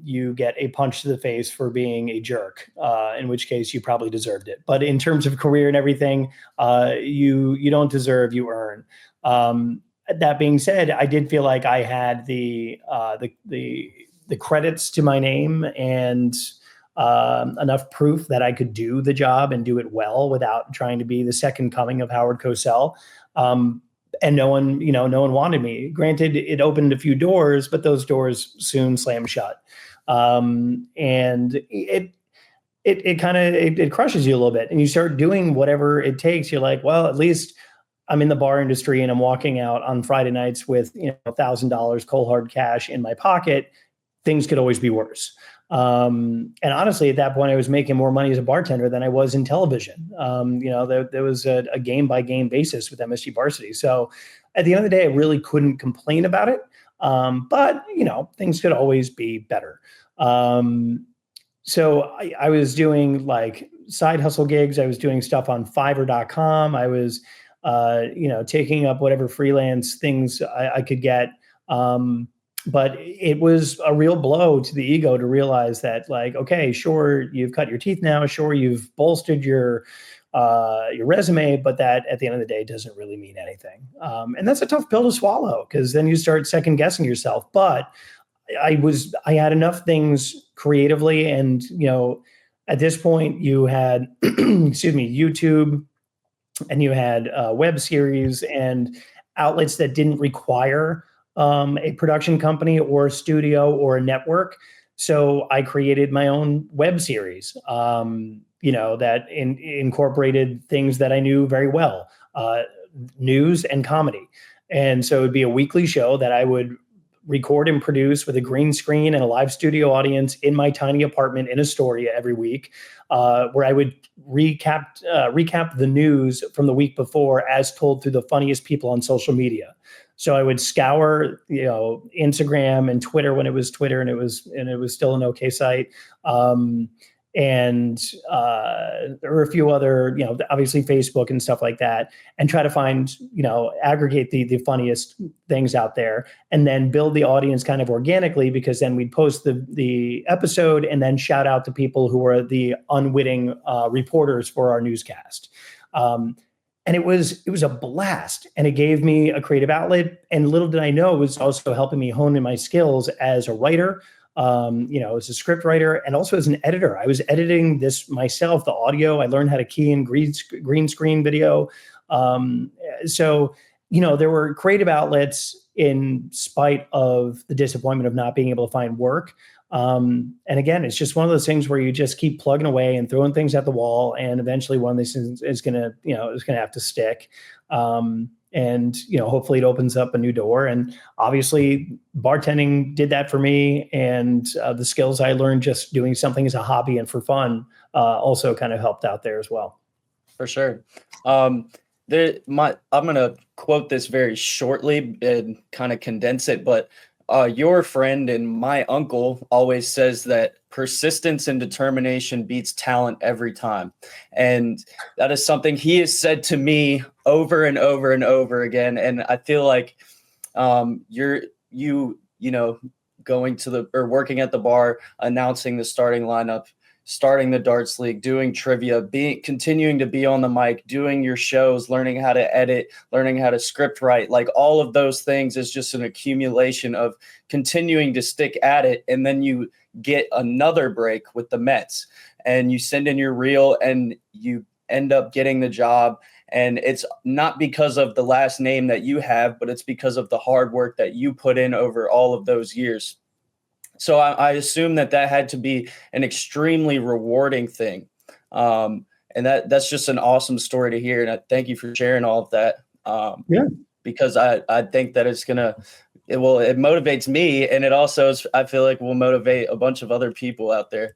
you get a punch to the face for being a jerk, in which case you probably deserved it. But in terms of career and everything, you don't deserve, you earn. That being said, I did feel like I had the credits to my name and enough proof that I could do the job and do it well without trying to be the second coming of Howard Cosell. And no one wanted me. Granted, it opened a few doors, but those doors soon slammed shut. And it kind of crushes you a little bit, and you start doing whatever it takes. You're like, well, at least I'm in the bar industry and I'm walking out on Friday nights with $1,000 cold hard cash in my pocket. Things could always be worse. And honestly, at that point, I was making more money as a bartender than I was in television. There was a game by game basis with MSG Varsity. So at the end of the day, I really couldn't complain about it. But things could always be better. So I was doing like side hustle gigs. I was doing stuff on Fiverr.com. I was, taking up whatever freelance things I could get. But it was a real blow to the ego to realize that, like, okay, sure, you've cut your teeth now. Sure, you've bolstered your resume, but that at the end of the day doesn't really mean anything. And that's a tough pill to swallow, because then you start second guessing yourself. But I had enough things creatively, and at this point you had, YouTube, and you had web series and outlets that didn't require a production company or a studio or a network. So I created my own web series, that incorporated things that I knew very well, news and comedy. And so it'd be a weekly show that I would record and produce with a green screen and a live studio audience in my tiny apartment in Astoria every week, where I would recap the news from the week before as told through the funniest people on social media. So I would scour, Instagram and Twitter when it was Twitter and it was still an okay site. And there were a few other, obviously Facebook and stuff like that, and try to find, aggregate the funniest things out there, and then build the audience kind of organically, because then we'd post the episode and then shout out to people who were the unwitting reporters for our newscast. And it was a blast, and it gave me a creative outlet. And little did I know, it was also helping me hone in my skills as a writer, as a script writer, and also as an editor. I was editing this myself, the audio. I learned how to key in green screen video. So there were creative outlets in spite of the disappointment of not being able to find work. And again, it's just one of those things where you just keep plugging away and throwing things at the wall, and eventually one of these things is gonna have to stick. And hopefully it opens up a new door. And obviously bartending did that for me, and the skills I learned just doing something as a hobby and for fun also kind of helped out there as well. For sure. I'm gonna quote this very shortly and kind of condense it, but your friend and my uncle always says that persistence and determination beats talent every time. And that is something he has said to me over and over and over again. And I feel like going to working at the bar, announcing the starting lineup, starting the darts league, doing trivia, continuing to be on the mic, doing your shows, learning how to edit, learning how to script write, like all of those things is just an accumulation of continuing to stick at it. And then you get another break with the Mets and you send in your reel and you end up getting the job. And it's not because of the last name that you have, but it's because of the hard work that you put in over all of those years. So I assume that had to be an extremely rewarding thing. And that's just an awesome story to hear. And I thank you for sharing all of that. Because I think that it motivates me. And it also I feel like will motivate a bunch of other people out there.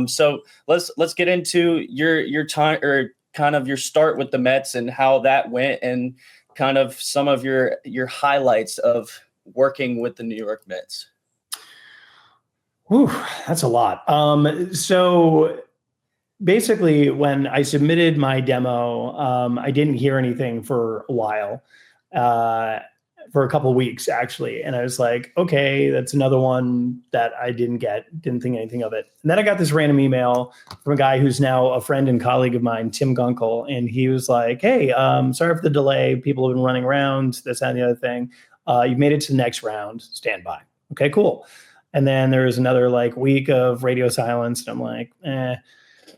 So let's get into your time, or kind of your start with the Mets and how that went, and kind of some of your highlights of working with the New York Mets. Whew, that's a lot. So basically, when I submitted my demo, I didn't hear anything for a while, for a couple of weeks, actually. And I was like, okay, that's another one that I didn't think anything of it. And then I got this random email from a guy who's now a friend and colleague of mine, Tim Gunkel. And he was like, hey, sorry for the delay. People have been running around, this, that, and the other thing. You've made it to the next round. Stand by. Okay, cool. And then there was another week of radio silence. And I'm like,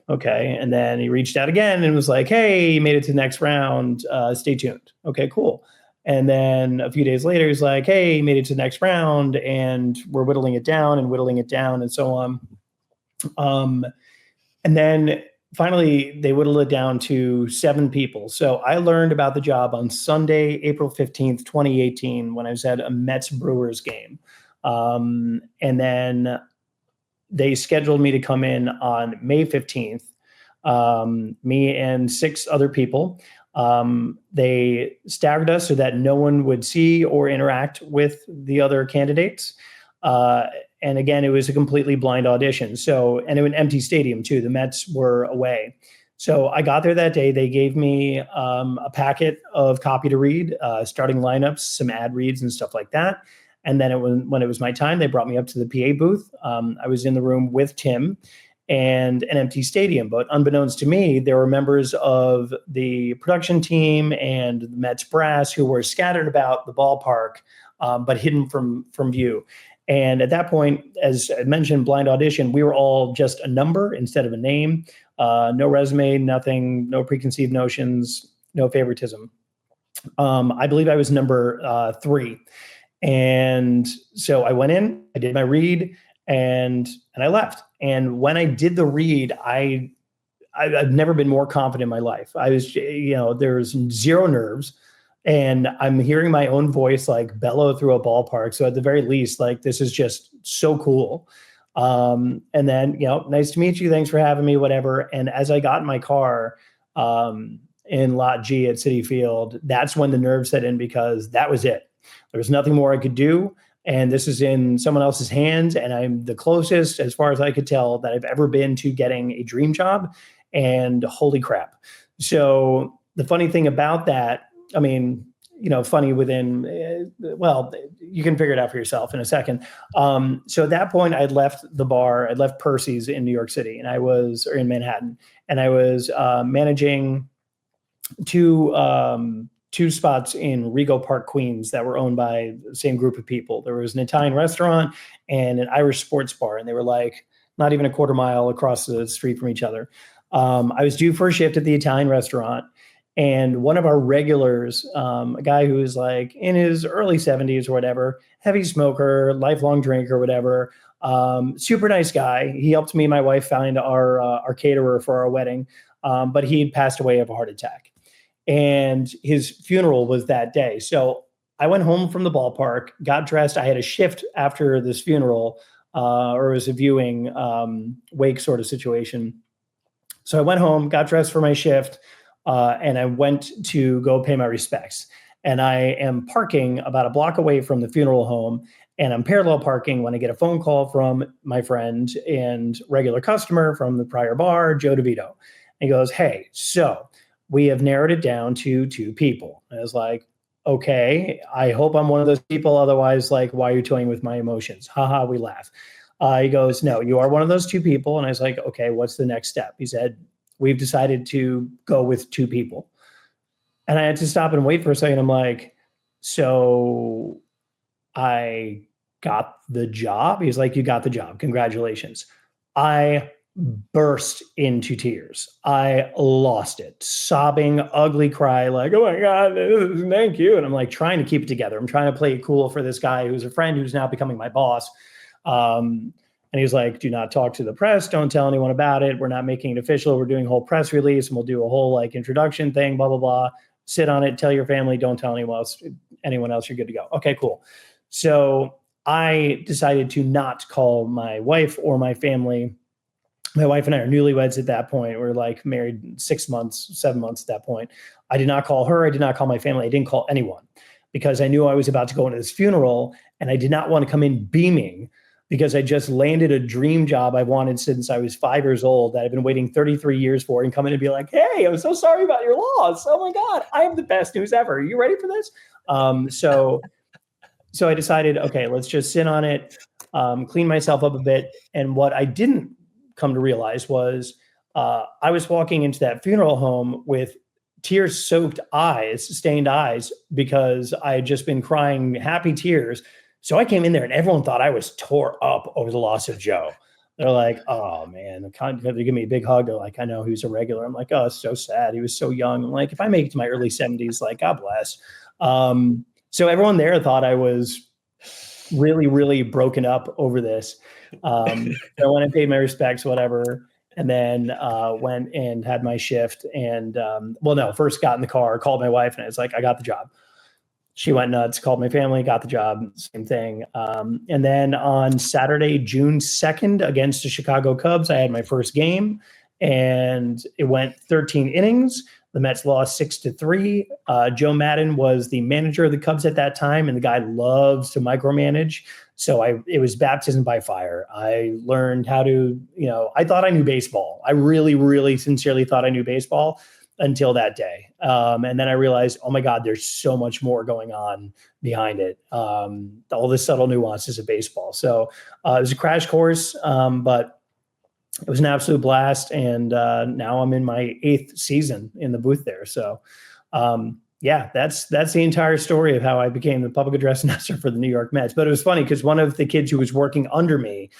okay. And then he reached out again and was like, hey, you made it to the next round. Stay tuned. Okay, cool. And then a few days later, he's like, hey, you made it to the next round, and we're whittling it down and so on. And then finally, they whittled it down to 7 people. So I learned about the job on Sunday, April 15th, 2018, when I was at a Mets Brewers game. And then they scheduled me to come in on May 15th, me and 6 other people. They staggered us so that no one would see or interact with the other candidates. And again, it was a completely blind audition. So, and it was an empty stadium too. The Mets were away. So I got there that day. They gave me a packet of copy to read, starting lineups, some ad reads and stuff like that. And then when it was my time, they brought me up to the PA booth. I was in the room with Tim and an empty stadium. But unbeknownst to me, there were members of the production team and the Mets brass who were scattered about the ballpark, but hidden from view. And at that point, as I mentioned, blind audition, we were all just a number instead of a name. No resume, nothing, no preconceived notions, no favoritism. I believe I was number 3. And so I went in, I did my read, and I left. And when I did the read, I've never been more confident in my life. I was, there's zero nerves, and I'm hearing my own voice bellow through a ballpark. So at the very least, this is just so cool. And then, nice to meet you. Thanks for having me, whatever. And as I got in my car, in Lot G at Citi Field, that's when the nerves set in, because that was it. There was nothing more I could do. And this is in someone else's hands. And I'm the closest, as far as I could tell, that I've ever been to getting a dream job. And holy crap. So the funny thing about that, funny within, you can figure it out for yourself in a second. So at that point, I'd left the bar. I'd left Percy's in New York City, and or in Manhattan. And I was managing two spots in Rego Park, Queens, that were owned by the same group of people. There was an Italian restaurant and an Irish sports bar, and they were not even a quarter mile across the street from each other. I was due for a shift at the Italian restaurant, and one of our regulars, a guy who was in his early 70s or whatever, heavy smoker, lifelong drinker, whatever, super nice guy. He helped me and my wife find our caterer for our wedding, but he had passed away of a heart attack. And his funeral was that day. So I went home from the ballpark, got dressed. I had a shift after this funeral, or it was a viewing wake sort of situation. So I went home, got dressed for my shift, and I went to go pay my respects. And I am parking about a block away from the funeral home, and I'm parallel parking when I get a phone call from my friend and regular customer from the prior bar, Joe DeVito. And he goes, hey, so we have narrowed it down to 2 people. And I was like, okay, I hope I'm one of those people. Otherwise, why are you toying with my emotions? Haha, we laugh. He goes, no, you are one of those two people. And I was like, okay, what's the next step? He said, we've decided to go with two people. And I had to stop and wait for a second. I'm like, so I got the job? He's like, you got the job. Congratulations. I burst into tears. I lost it, sobbing, ugly cry, like, oh my God, thank you. And I'm like trying to keep it together. I'm trying to play it cool for this guy who's a friend who's now becoming my boss. And he was like, do not talk to the press. Don't tell anyone about it. We're not making it official. We're doing a whole press release and we'll do a whole like introduction thing, blah, blah, blah. Sit on it. Tell your family. Don't tell anyone else. You're good to go. Okay, cool. So I decided to not call my wife or my family. My wife and I are newlyweds at that point. We're like married 6 months, 7 months at that point. I did not call her. I did not call my family. I didn't call anyone because I knew I was about to go into this funeral and I did not want to come in beaming because I just landed a dream job I wanted since I was 5 years old that I've been waiting 33 years for and come in and be like, hey, I'm so sorry about your loss. Oh my God, I have the best news ever. Are you ready for this? So I decided, okay, let's just sit on it, clean myself up a bit. And what I didn't come to realize was I was walking into that funeral home with tear-soaked eyes, stained eyes, because I had just been crying happy tears. So I came in there and everyone thought I was tore up over the loss of Joe. They're like, oh man, they give me a big hug. They're like, I know he was a regular. I'm like, oh, it's so sad. He was so young. I'm like, if I make it to my early 70s, like, God bless. So everyone there thought I was really, really broken up over this. So when I paid my respects, whatever, and then went and had my shift and, first got in the car, called my wife, and I was like, I got the job. She went nuts, called my family, got the job, same thing. And then on Saturday, June 2nd, against the Chicago Cubs, I had my first game, and it went 13 innings. The Mets lost 6-3. Joe Madden was the manager of the Cubs at that time, and the guy loves to micromanage. So it was baptism by fire. I learned how to, I thought I knew baseball. I really, really sincerely thought I knew baseball until that day. And then I realized, oh my God, there's so much more going on behind it. All the subtle nuances of baseball. So it was a crash course, but it was an absolute blast. And now I'm in my 8th season in the booth there. So that's the entire story of how I became the public address announcer for the New York Mets. But it was funny because one of the kids who was working under me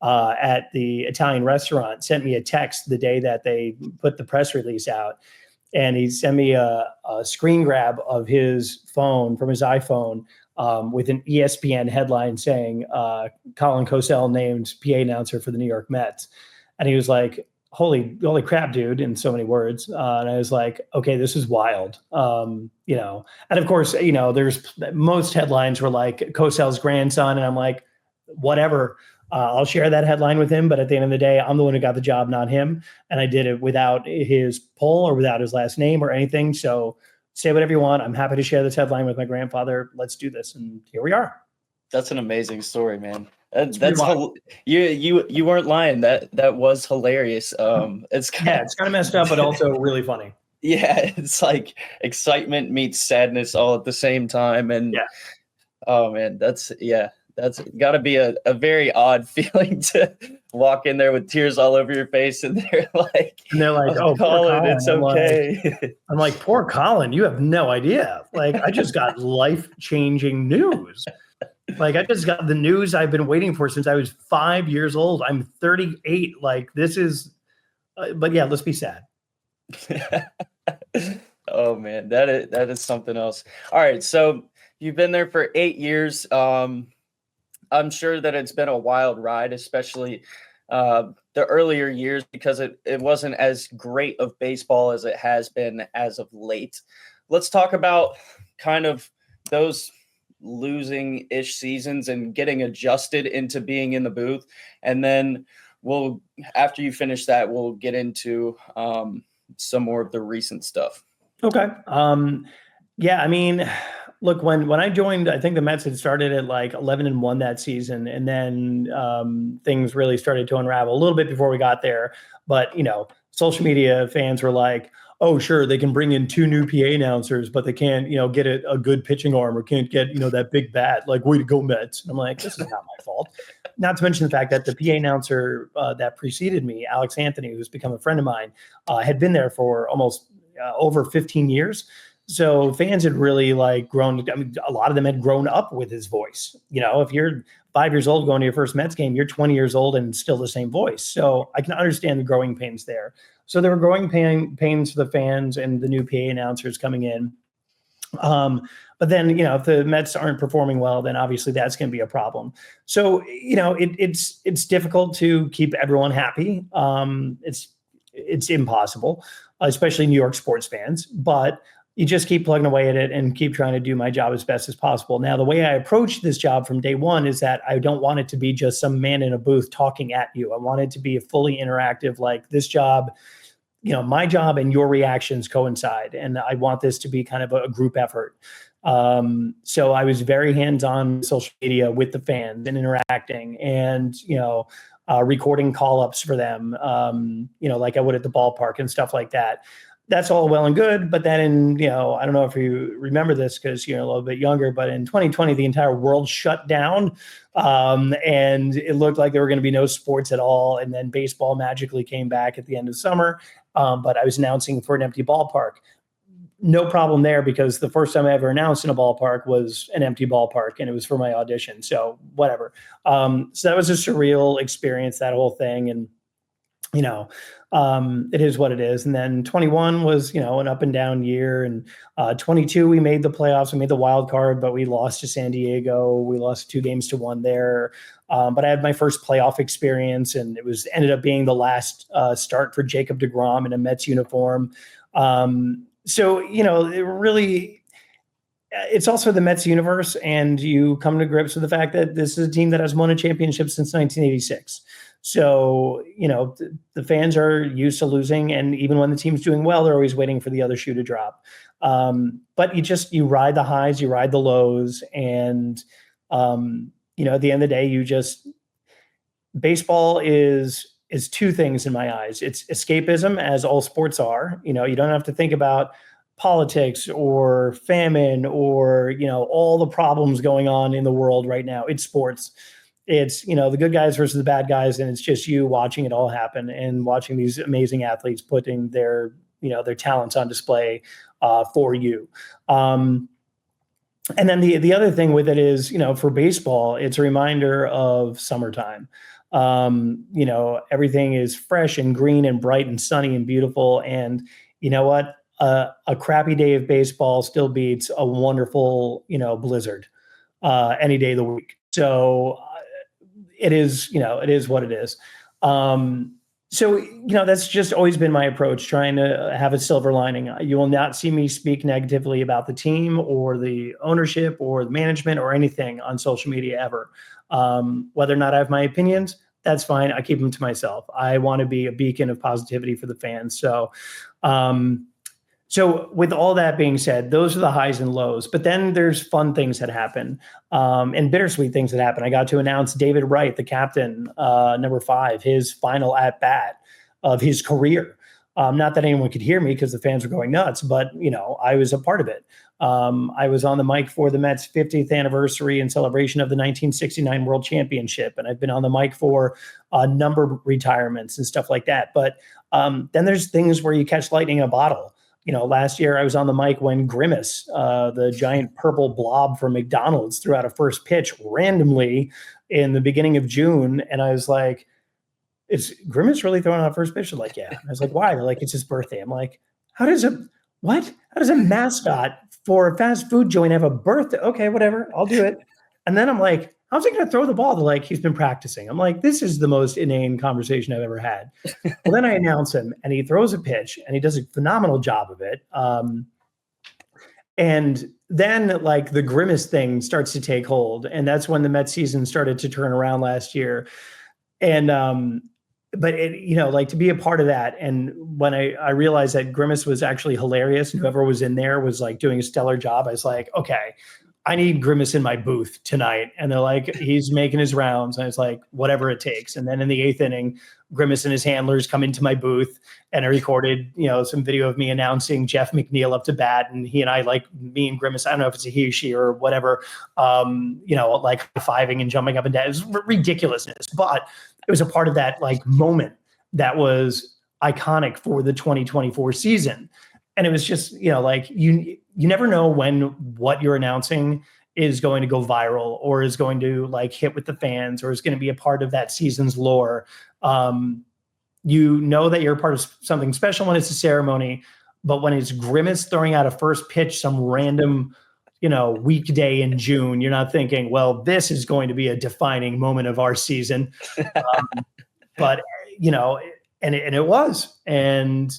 at the Italian restaurant sent me a text the day that they put the press release out. And he sent me a screen grab of his phone from his iPhone with an ESPN headline saying Colin Cosell named PA announcer for the New York Mets. And he was like, holy crap, dude, in so many words. And I was like, okay, this is wild. And of course, there's most headlines were like Cosell's grandson. And I'm like, whatever. I'll share that headline with him. But at the end of the day, I'm the one who got the job, not him. And I did it without his pull or without his last name or anything. So say whatever you want. I'm happy to share this headline with my grandfather. Let's do this. And here we are. That's an amazing story, man. That's you weren't lying. That was hilarious. It's kind of messed up, but also really funny. Yeah, it's like excitement meets sadness all at the same time. And oh man, that's got to be a very odd feeling to walk in there with tears all over your face, and they're like, oh, Colin, it's okay. I'm like, poor Colin, you have no idea. Like, I just got life-changing news. Like, I just got the news I've been waiting for since I was 5 years old. I'm 38. Like, this is, but yeah, let's be sad. Oh man, that is something else. All right, so you've been there for 8 years. I'm sure that it's been a wild ride, especially the earlier years, because it wasn't as great of baseball as it has been as of late. Let's talk about kind of those losing-ish seasons and getting adjusted into being in the booth. And then after you finish that, we'll get into some more of the recent stuff. Okay. Yeah, I mean, look, when I joined, I think the Mets had started at like 11-1 that season. And then things really started to unravel a little bit before we got there. But, social media fans were like, oh, sure, they can bring in 2 new PA announcers, but they can't, get a good pitching arm or can't get, that big bat. Like, way to go, Mets. And I'm like, this is not my fault. Not to mention the fact that the PA announcer that preceded me, Alex Anthony, who's become a friend of mine, had been there for almost over 15 years. So fans had really grown. I mean, a lot of them had grown up with his voice. If you're 5 years old going to your first Mets game, you're 20 years old and still the same voice. So I can understand the growing pains there. So there were growing pains for the fans and the new PA announcers coming in. But then, if the Mets aren't performing well, then obviously that's going to be a problem. So, it's difficult to keep everyone happy. It's impossible, especially New York sports fans. But you just keep plugging away at it and keep trying to do my job as best as possible. Now, the way I approached this job from day one is that I don't want it to be just some man in a booth talking at you. I want it to be a fully interactive, like this job, my job and your reactions coincide. And I want this to be kind of a group effort. So I was very hands-on social media with the fans and interacting and, recording call-ups for them, like I would at the ballpark and stuff like that. That's all well and good. But then I don't know if you remember this because you're a little bit younger, but in 2020, the entire world shut down. And it looked like there were going to be no sports at all. And then baseball magically came back at the end of summer. But I was announcing for an empty ballpark. No problem there because the first time I ever announced in a ballpark was an empty ballpark and it was for my audition. So whatever. So that was a surreal experience, that whole thing. And, it is what it is. And then 21 was, an up and down year. And 22, we made the playoffs. We made the wild card, but we lost to San Diego. We lost 2-1 there. But I had my first playoff experience, and it ended up being the last start for Jacob deGrom in a Mets uniform. So, it really, it's also the Mets universe, and you come to grips with the fact that this is a team that has won a championship since 1986. So, the fans are used to losing, and even when the team's doing well, they're always waiting for the other shoe to drop. But you ride the highs, you ride the lows, and, at the end of the day, baseball is two things in my eyes. It's escapism, as all sports are. You don't have to think about politics or famine or, all the problems going on in the world right now. It's sports. It's, the good guys versus the bad guys. And it's just you watching it all happen and watching these amazing athletes putting their talents on display for you. And then the other thing with it is, for baseball, it's a reminder of summertime. Everything is fresh and green and bright and sunny and beautiful. And you know what? A crappy day of baseball still beats a wonderful, blizzard any day of the week. So it is what it is. So, that's just always been my approach, trying to have a silver lining. You will not see me speak negatively about the team or the ownership or the management or anything on social media ever. Whether or not I have my opinions, that's fine. I keep them to myself. I want to be a beacon of positivity for the fans. So, so with all that being said, those are the highs and lows. But then there's fun things that happen and bittersweet things that happen. I got to announce David Wright, the captain, number 5, his final at bat of his career. Not that anyone could hear me because the fans were going nuts, but I was a part of it. I was on the mic for the Mets 50th anniversary in celebration of the 1969 World Championship, and I've been on the mic for a number of retirements and stuff like that. But then there's things where you catch lightning in a bottle. Last year I was on the mic when Grimace, the giant purple blob from McDonald's, threw out a first pitch randomly in the beginning of June. And I was like, is Grimace really throwing out a first pitch? They're like, yeah. I was like, why? They're like, it's his birthday. I'm like, how does a mascot for a fast food joint have a birthday? Okay, whatever. I'll do it. And then I'm like, how's he going to throw the ball? They're like, he's been practicing. I'm like, this is the most inane conversation I've ever had. Well, then I announce him and he throws a pitch and he does a phenomenal job of it. And then the Grimace thing starts to take hold. And that's when the Mets season started to turn around last year. And, but it, to be a part of that. And when I realized that Grimace was actually hilarious and whoever was in there was doing a stellar job, I was like, okay, I need Grimace in my booth tonight. And they're like, he's making his rounds. And it's like, whatever it takes. And then in the 8th inning, Grimace and his handlers come into my booth, and I recorded, some video of me announcing Jeff McNeil up to bat. And he and I, like, me and Grimace, I don't know if it's a he or she or whatever, like high-fiving and jumping up and down. It was ridiculousness. But it was a part of that, like, moment that was iconic for the 2024 season. And it was just, you never know when what you're announcing is going to go viral or is going to, like, hit with the fans or is going to be a part of that season's lore. You know that you're a part of something special when it's a ceremony, but when it's Grimace throwing out a first pitch some random, weekday in June, you're not thinking, well, this is going to be a defining moment of our season. But, and it was. And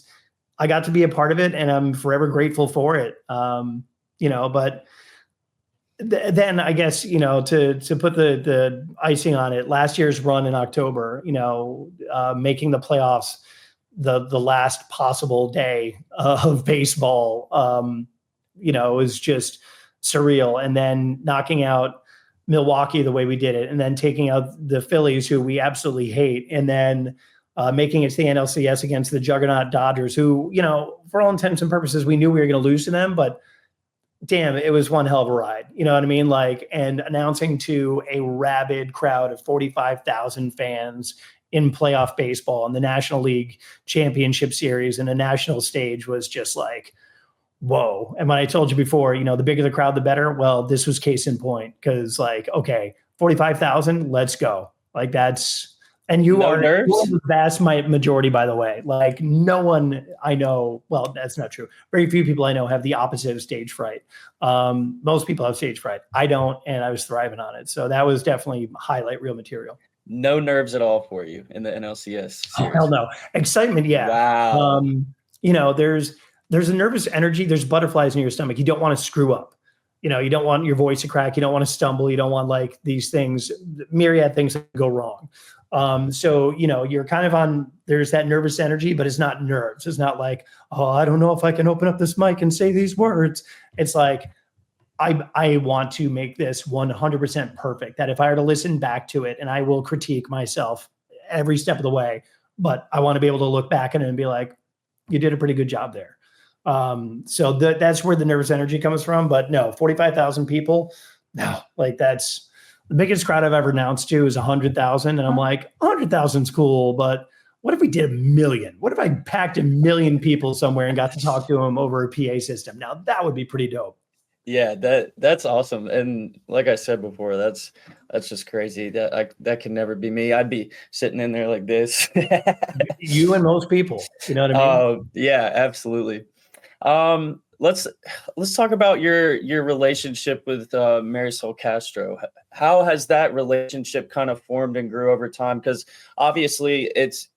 I got to be a part of it, and I'm forever grateful for it. But then I guess, to put the icing on it, last year's run in October, making the playoffs the last possible day of baseball, was just surreal. And then knocking out Milwaukee the way we did it, and then taking out the Phillies, who we absolutely hate, and then making it to the NLCS against the juggernaut Dodgers, who, for all intents and purposes, we knew we were going to lose to them, but damn, it was one hell of a ride. You know what I mean? Like, and announcing to a rabid crowd of 45,000 fans in playoff baseball and the National League Championship Series and a national stage was just like, whoa. And when I told you before, the bigger the crowd, the better. Well, this was case in point, because, like, okay, 45,000, let's go. Like, that's, and you are the vast majority, by the way. Like, no one I know, well, that's not true. Very few people I know have the opposite of stage fright. Most people have stage fright. I don't, and I was thriving on it. So that was definitely highlight reel material. No nerves at all for you in the NLCS series. Oh, hell no. Excitement, yeah. Wow. There's a nervous energy. There's butterflies in your stomach. You don't want to screw up. You don't want your voice to crack. You don't want to stumble. You don't want, like, these things, myriad things that go wrong. So, you're kind of on, there's that nervous energy, but it's not nerves. It's not like, oh, I don't know if I can open up this mic and say these words. It's like, I want to make this 100% perfect, that if I were to listen back to it, and I will critique myself every step of the way, but I want to be able to look back at it and be like, you did a pretty good job there. So that's where the nervous energy comes from. But no, 45,000 people, no, like, that's the biggest crowd I've ever announced to is 100,000. And I'm like, 100,000 is cool, but what if we did 1 million? What if I packed 1 million people somewhere and got to talk to them over a PA system? Now that would be pretty dope. Yeah, that's awesome. And like I said before, that's just crazy. That can never be me. I'd be sitting in there like this. You and most people, you know what I mean? Oh, yeah, absolutely. Let's talk about your relationship with Marisol Castro. How has that relationship kind of formed and grew over time? Because obviously it's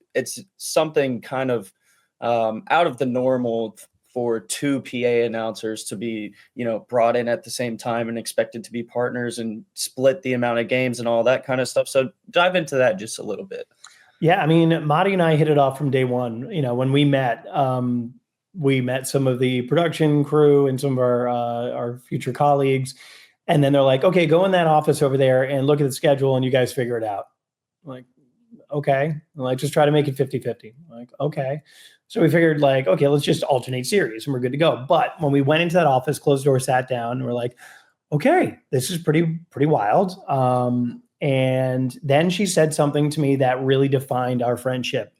something kind of out of the normal for two PA announcers to be, brought in at the same time and expected to be partners and split the amount of games and all that kind of stuff. So dive into that just a little bit. Yeah, I mean, Marty and I hit it off from day one. When we met some of the production crew and some of our future colleagues. And then they're like, okay, go in that office over there and look at the schedule and you guys figure it out. I'm like, okay. I'm like, just try to make it 50-50. I'm like, okay. So we figured, like, okay, let's just alternate series and we're good to go. But when we went into that office, closed door, sat down, and we're like, okay, this is pretty wild. And then she said something to me that really defined our friendship.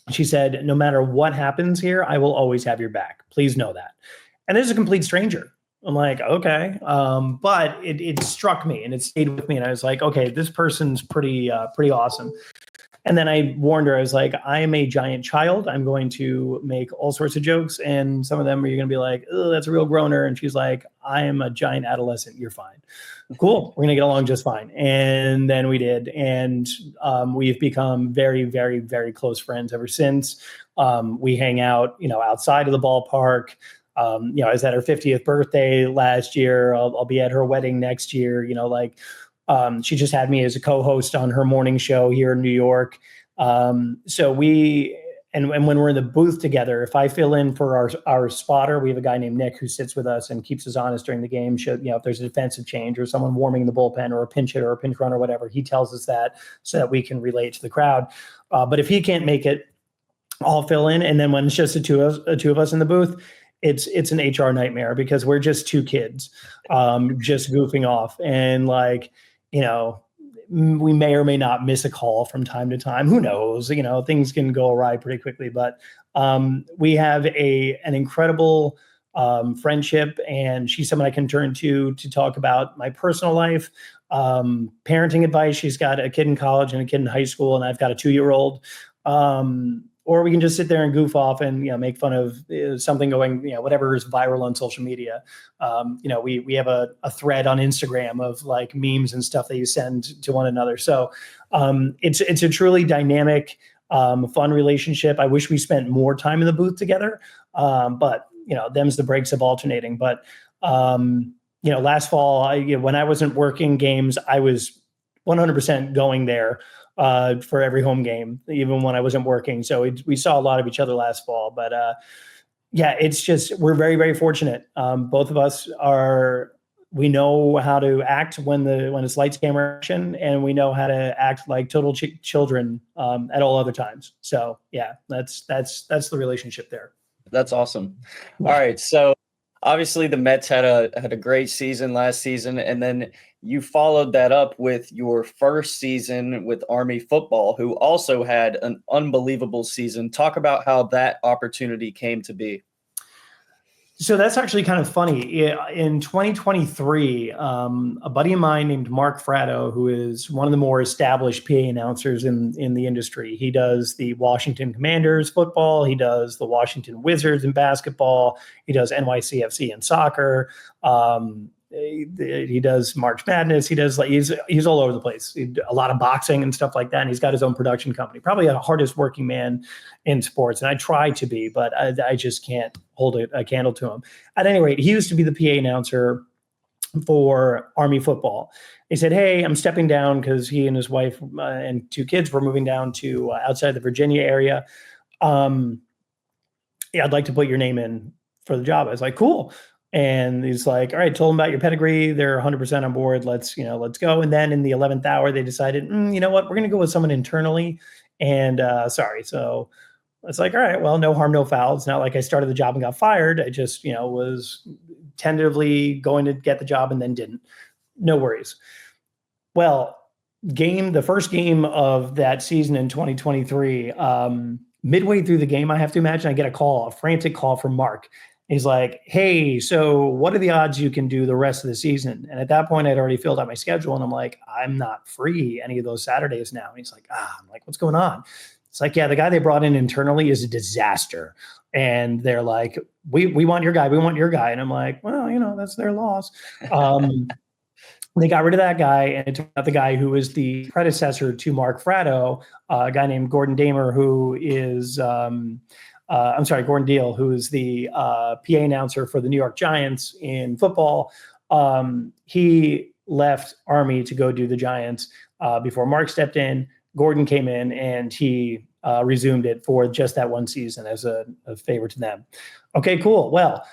She said, no matter what happens here, I will always have your back. Please know that. And this is a complete stranger. I'm like, okay. But it struck me and it stayed with me. And I was like, okay, this person's pretty awesome. And then I warned her, I was like, I am a giant child. I'm going to make all sorts of jokes. And some of them are you're going to be like, oh, that's a real groaner. And she's like, I am a giant adolescent. You're fine. Cool. We're going to get along just fine. And then we did. And we've become very, very, very close friends ever since. We hang out, outside of the ballpark. I was at her 50th birthday last year. I'll be at her wedding next year. She just had me as a co-host on her morning show here in New York. So we and when we're in the booth together, if I fill in for our spotter, we have a guy named Nick who sits with us and keeps us honest during the game. If there's a defensive change or someone warming the bullpen or a pinch hitter or a pinch runner or whatever, he tells us that so that we can relate to the crowd. But if he can't make it, I'll fill in. And then when it's just the two of us in the booth, it's an HR nightmare because we're just two kids, just goofing off. And we may or may not miss a call from time to time. Who knows? Things can go awry pretty quickly. But we have an incredible friendship, and she's someone I can turn to talk about my personal life, parenting advice. She's got a kid in college and a kid in high school, and I've got a 2-year-old. Or we can just sit there and goof off and make fun of something going, whatever is viral on social media. We have a thread on Instagram of like memes and stuff that you send to one another. So it's a truly dynamic, fun relationship. I wish we spent more time in the booth together, but them's the breaks of alternating. But last fall, when I wasn't working games, I was 100% going there for every home game, even when I wasn't working. So we saw a lot of each other last fall. But it's just, we're very, very fortunate. Both of us we know how to act when it's lights, camera, action, and we know how to act like total children at all other times. So that's the relationship there. That's awesome. All right. So obviously the Mets had a great season last season, and then you followed that up with your first season with Army football, who also had an unbelievable season. Talk about how that opportunity came to be. So that's actually kind of funny. In 2023, a buddy of mine named Mark Fratto, who is one of the more established PA announcers in the industry, he does the Washington Commanders football, he does the Washington Wizards in basketball, he does NYCFC in soccer, he does March Madness, he's all over the place. A lot of boxing and stuff like that, and he's got his own production company. Probably the hardest working man in sports, and I try to be, but I just can't hold a candle to him. At any rate, he used to be the PA announcer for Army football. He said, "Hey, I'm stepping down," because he and his wife and 2 kids were moving down to outside the Virginia area. I'd like to put your name in for the job. I was like, cool. And he's like, all right, told them about your pedigree. They're 100% on board. Let's go. And then in the 11th hour, they decided, you know what, we're going to go with someone internally. And so it's like, all right, well, no harm, no foul. It's not like I started the job and got fired. I just, was tentatively going to get the job and then didn't. No worries. Well, the first game of that season in 2023, midway through the game, I have to imagine I get a frantic call from Mark. He's like, hey, so what are the odds you can do the rest of the season? And at that point, I'd already filled out my schedule. And I'm like, I'm not free any of those Saturdays now. And he's like, I'm like, what's going on? It's like, yeah, the guy they brought in internally is a disaster. And they're like, we want your guy. We want your guy. And I'm like, well, that's their loss. They got rid of that guy, and it took out the guy who was the predecessor to Mark Fratto, a guy named Gordon Damer, who is Gordon Deal, who is the PA announcer for the New York Giants in football. He left Army to go do the Giants before Mark stepped in. Gordon came in, and he resumed it for just that one season as a favor to them. Okay, cool. Well,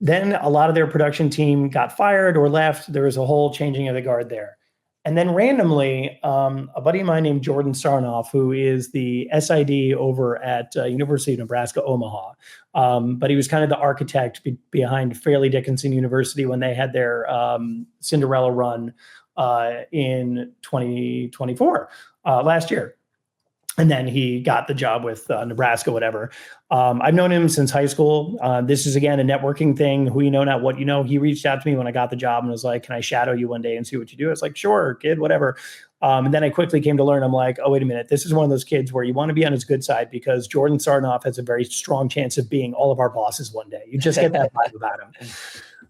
then a lot of their production team got fired or left. There was a whole changing of the guard there. And then randomly, a buddy of mine named Jordan Sarnoff, who is the SID over at University of Nebraska, Omaha. But he was kind of the architect behind Fairleigh Dickinson University when they had their Cinderella run in 2024, last year. And then he got the job with Nebraska, whatever. I've known him since high school. This is, again, a networking thing. Who you know, not what you know. He reached out to me when I got the job and was like, can I shadow you one day and see what you do? I was like, sure, kid, whatever. And then I quickly came to learn, I'm like, oh, wait a minute. This is one of those kids where you want to be on his good side because Jordan Sarnoff has a very strong chance of being all of our bosses one day. You just get that vibe about him.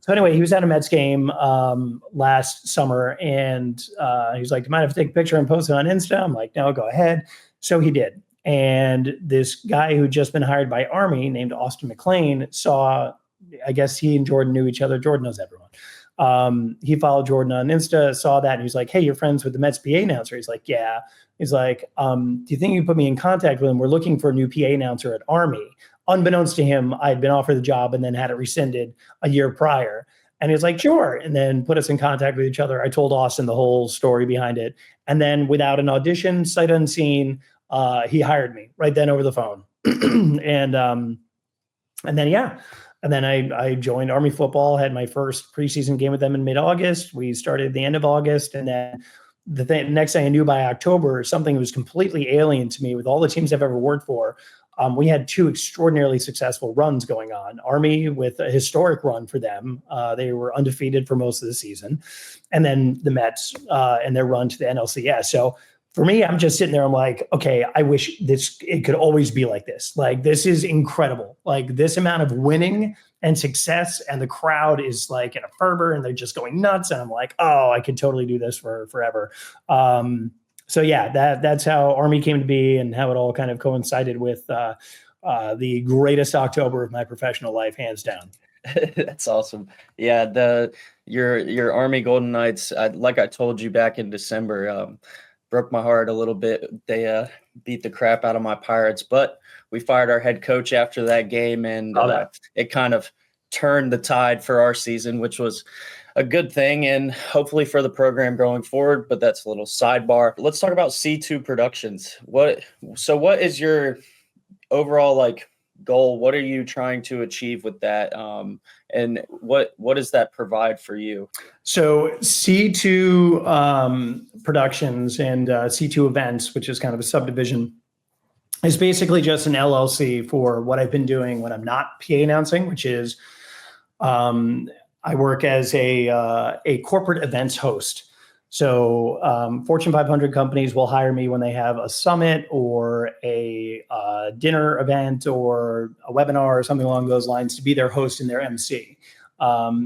So anyway, he was at a Mets game last summer, and he was like, do you mind if I take a picture and post it on Insta? I'm like, no, go ahead. So he did. And this guy who'd just been hired by Army named Austin McLean saw, I guess he and Jordan knew each other. Jordan knows everyone. He followed Jordan on Insta, saw that, and he's like, "Hey, you're friends with the Mets PA announcer?" He's like, "Yeah." He's like, "Do you think you can put me in contact with him? We're looking for a new PA announcer at Army." Unbeknownst to him, I had been offered the job and then had it rescinded a year prior. And he's like, "Sure," and then put us in contact with each other. I told Austin the whole story behind it, and then without an audition, sight unseen, he hired me right then over the phone. And then, yeah. And then I joined Army football, had my first preseason game with them in mid-August. We started at the end of August. And then the next thing I knew, by October, something was completely alien to me with all the teams I've ever worked for. We had two extraordinarily successful runs going on. Army with a historic run for them. They were undefeated for most of the season. And then the Mets and their run to the NLCS. So for me, I'm just sitting there. I'm like, okay, I wish it could always be like this. Like, this is incredible. Like, this amount of winning and success, and the crowd is like in a fervor and they're just going nuts. And I'm like, oh, I could totally do this for forever. So yeah, that's how Army came to be and how it all kind of coincided with the greatest October of my professional life, hands down. That's awesome. Yeah, your Army Golden Knights, like I told you back in December, broke my heart a little bit. They beat the crap out of my Pirates, but we fired our head coach after that game, and it kind of turned the tide for our season, which was a good thing, and hopefully for the program going forward. But that's a little sidebar. Let's talk about C2 Productions. What is your overall goal? What are you trying to achieve with that? And what does that provide for you? So C2 Productions and C2 Events, which is kind of a subdivision, is basically just an LLC for what I've been doing when I'm not PA announcing, which is I work as a corporate events host. So Fortune 500 companies will hire me when they have a summit or a dinner event or a webinar or something along those lines to be their host and their MC.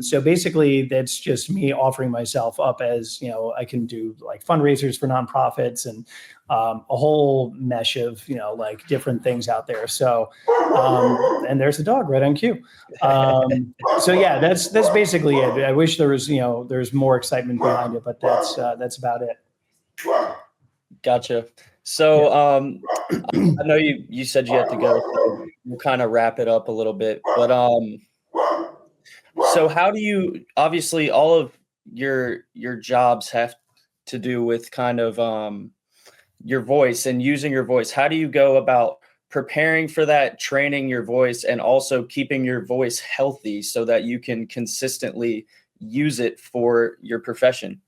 So basically, that's just me offering myself up as, I can do like fundraisers for nonprofits and a whole mesh of, different things out there. So, and there's the dog right on cue. So yeah, that's basically it. I wish there was, there's more excitement behind it, but that's about it. Gotcha. So, I know you said you have to go, so we'll kind of wrap it up a little bit, but, so how do you, obviously all of your jobs have to do with kind of your voice and using your voice. How do you go about preparing for that, training your voice, and also keeping your voice healthy so that you can consistently use it for your profession?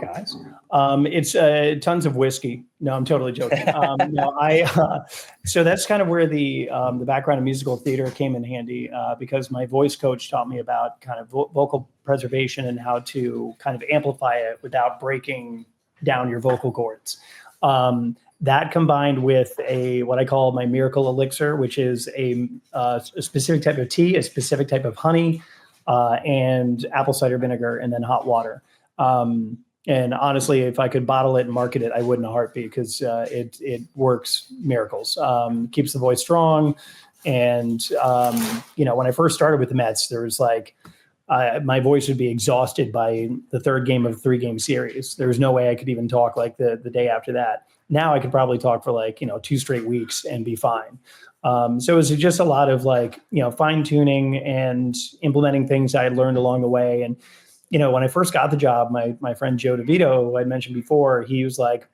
Guys, it's tons of whiskey. No, I'm totally joking. So that's kind of where the background of musical theater came in handy, because my voice coach taught me about kind of vocal preservation and how to kind of amplify it without breaking down your vocal cords. That combined with what I call my miracle elixir, which is a specific type of tea, a specific type of honey, and apple cider vinegar, and then hot water. And honestly, if I could bottle it and market it, I would in a heartbeat, because it works miracles. Keeps the voice strong. And, when I first started with the Mets, there was my voice would be exhausted by the third game of a 3-game series. There was no way I could even talk the day after that. Now I could probably talk for 2 straight weeks and be fine. So it was just a lot of fine tuning and implementing things I had learned along the way. And, when I first got the job, my friend Joe DeVito, who I mentioned before, he was like,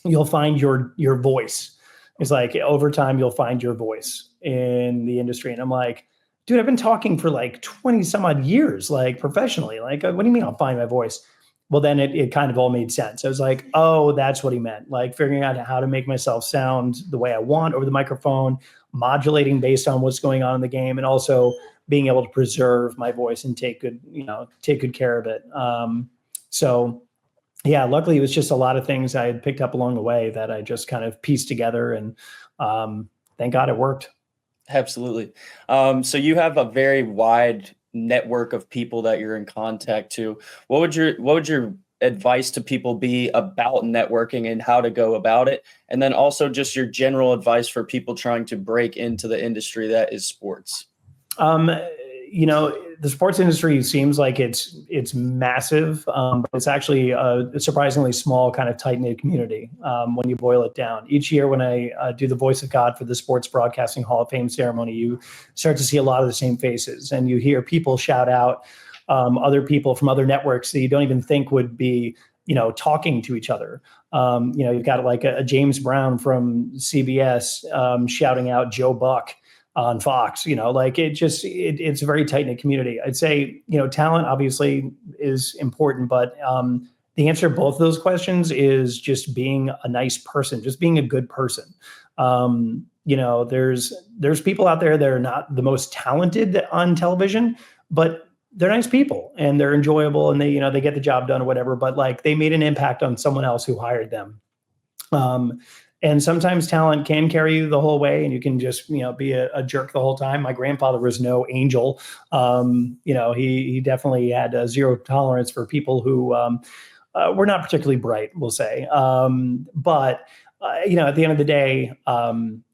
"You'll find your voice." He's like, "Over time, you'll find your voice in the industry." And I'm like, "Dude, I've been talking for 20 some odd years, professionally. What do you mean I'll find my voice?" Well, then it kind of all made sense. I was like, oh, that's what he meant. Figuring out how to make myself sound the way I want over the microphone, modulating based on what's going on in the game, and also being able to preserve my voice and take good care of it. So yeah, luckily it was just a lot of things I had picked up along the way that I just kind of pieced together, and thank God it worked. Absolutely. So you have a very wide network of people that you're in contact to. What would your advice to people be about networking and how to go about it? And then also just your general advice for people trying to break into the industry that is sports. the sports industry seems like it's massive, but it's actually a surprisingly small, kind of tight-knit community when you boil it down. Each year when I do the Voice of God for the Sports Broadcasting Hall of Fame ceremony, you start to see a lot of the same faces, and you hear people shout out other people from other networks that you don't even think would be, talking to each other. You've got like a James Brown from CBS shouting out Joe Buck on Fox. It's a very tight knit community. I'd say, talent obviously is important, but the answer to both of those questions is just being a nice person, just being a good person. There's people out there that are not the most talented on television, but they're nice people and they're enjoyable and they get the job done or whatever, but like they made an impact on someone else who hired them. And sometimes talent can carry you the whole way and you can just, be a jerk the whole time. My grandfather was no angel. He definitely had a zero tolerance for people who were not particularly bright, we'll say. But at the end of the day,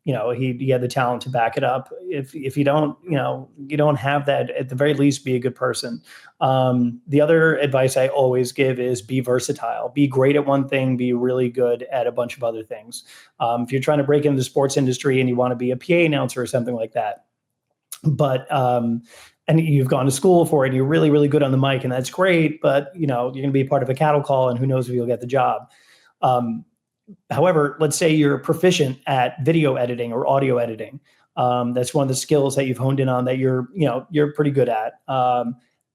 he had the talent to back it up. If you don't, you don't have that, at the very least, be a good person. The other advice I always give is be versatile, be great at one thing, be really good at a bunch of other things. If you're trying to break into the sports industry and you want to be a PA announcer or something like that, but, and you've gone to school for it and you're really, really good on the mic and that's great, but you're going to be part of a cattle call and who knows if you'll get the job. However, let's say you're proficient at video editing or audio editing. That's one of the skills that you've honed in on that you're pretty good at.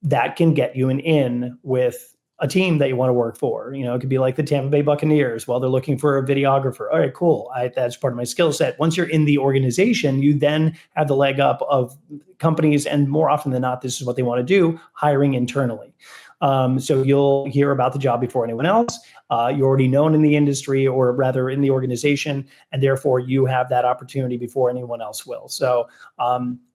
That can get you an in with a team that you want to work for. It could be like the Tampa Bay Buccaneers. Well, they're looking for a videographer. All right, cool. That's part of my skill set. Once you're in the organization, you then have the leg up of companies, and more often than not, this is what they want to do, hiring internally. So you'll hear about the job before anyone else. You're already known in the industry, or rather in the organization, and therefore you have that opportunity before anyone else will. So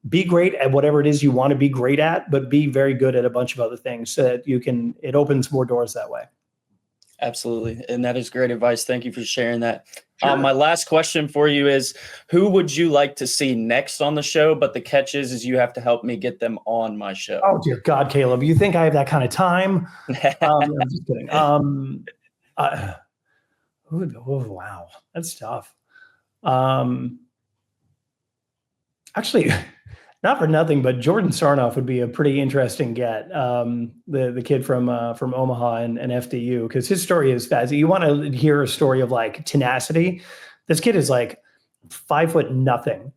be great at whatever it is you want to be great at, but be very good at a bunch of other things so that it opens more doors that way. Absolutely. And that is great advice. Thank you for sharing that. Sure. My last question for you is, who would you like to see next on the show? But the catch is you have to help me get them on my show. Oh, dear God, Caleb, you think I have that kind of time? I'm just kidding. Wow, that's tough. Actually, not for nothing, but Jordan Sarnoff would be a pretty interesting get. The kid from Omaha and FDU, because his story is fast. You want to hear a story of like tenacity. This kid is like 5'0",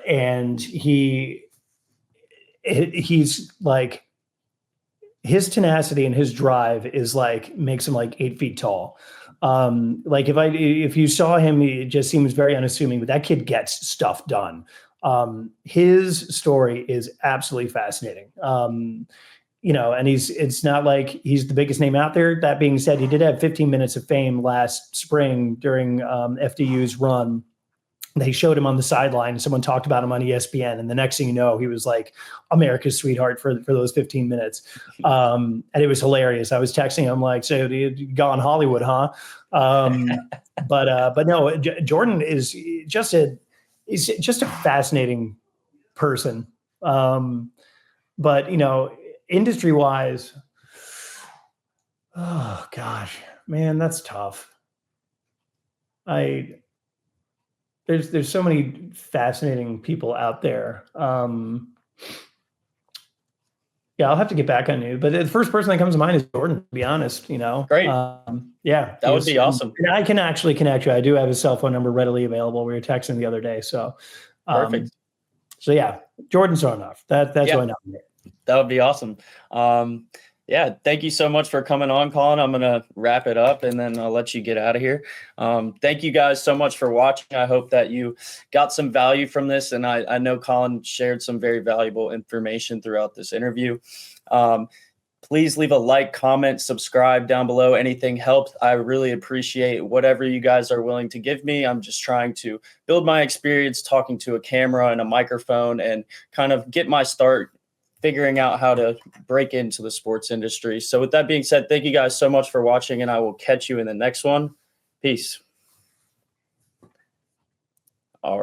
and he's like, his tenacity and his drive is like makes him like 8 feet tall. Like if you saw him, it just seems very unassuming, but that kid gets stuff done. His story is absolutely fascinating. And it's not like he's the biggest name out there. That being said, he did have 15 minutes of fame last spring during FDU's run. They showed him on the sideline. Someone talked about him on ESPN. And the next thing you know, he was like America's sweetheart for those 15 minutes. And it was hilarious. I was texting him like, so you gone Hollywood, huh? But no, Jordan is just a fascinating person. But, industry wise, oh gosh, man, that's tough. There's so many fascinating people out there. Yeah, I'll have to get back on you. But the first person that comes to mind is Jordan, to be honest, Great. Yeah. That would be awesome. And I can actually connect you. I do have his cell phone number readily available. We were texting the other day. So Perfect. So yeah, Jordan's enough. That's why I nominate. That would be awesome. Yeah, thank you so much for coming on, Colin. I'm going to wrap it up and then I'll let you get out of here. Thank you guys so much for watching. I hope that you got some value from this. And I know Colin shared some very valuable information throughout this interview. Please leave a like, comment, subscribe down below. Anything helps. I really appreciate whatever you guys are willing to give me. I'm just trying to build my experience talking to a camera and a microphone and kind of get my start figuring out how to break into the sports industry. So with that being said, thank you guys so much for watching, and I will catch you in the next one. Peace.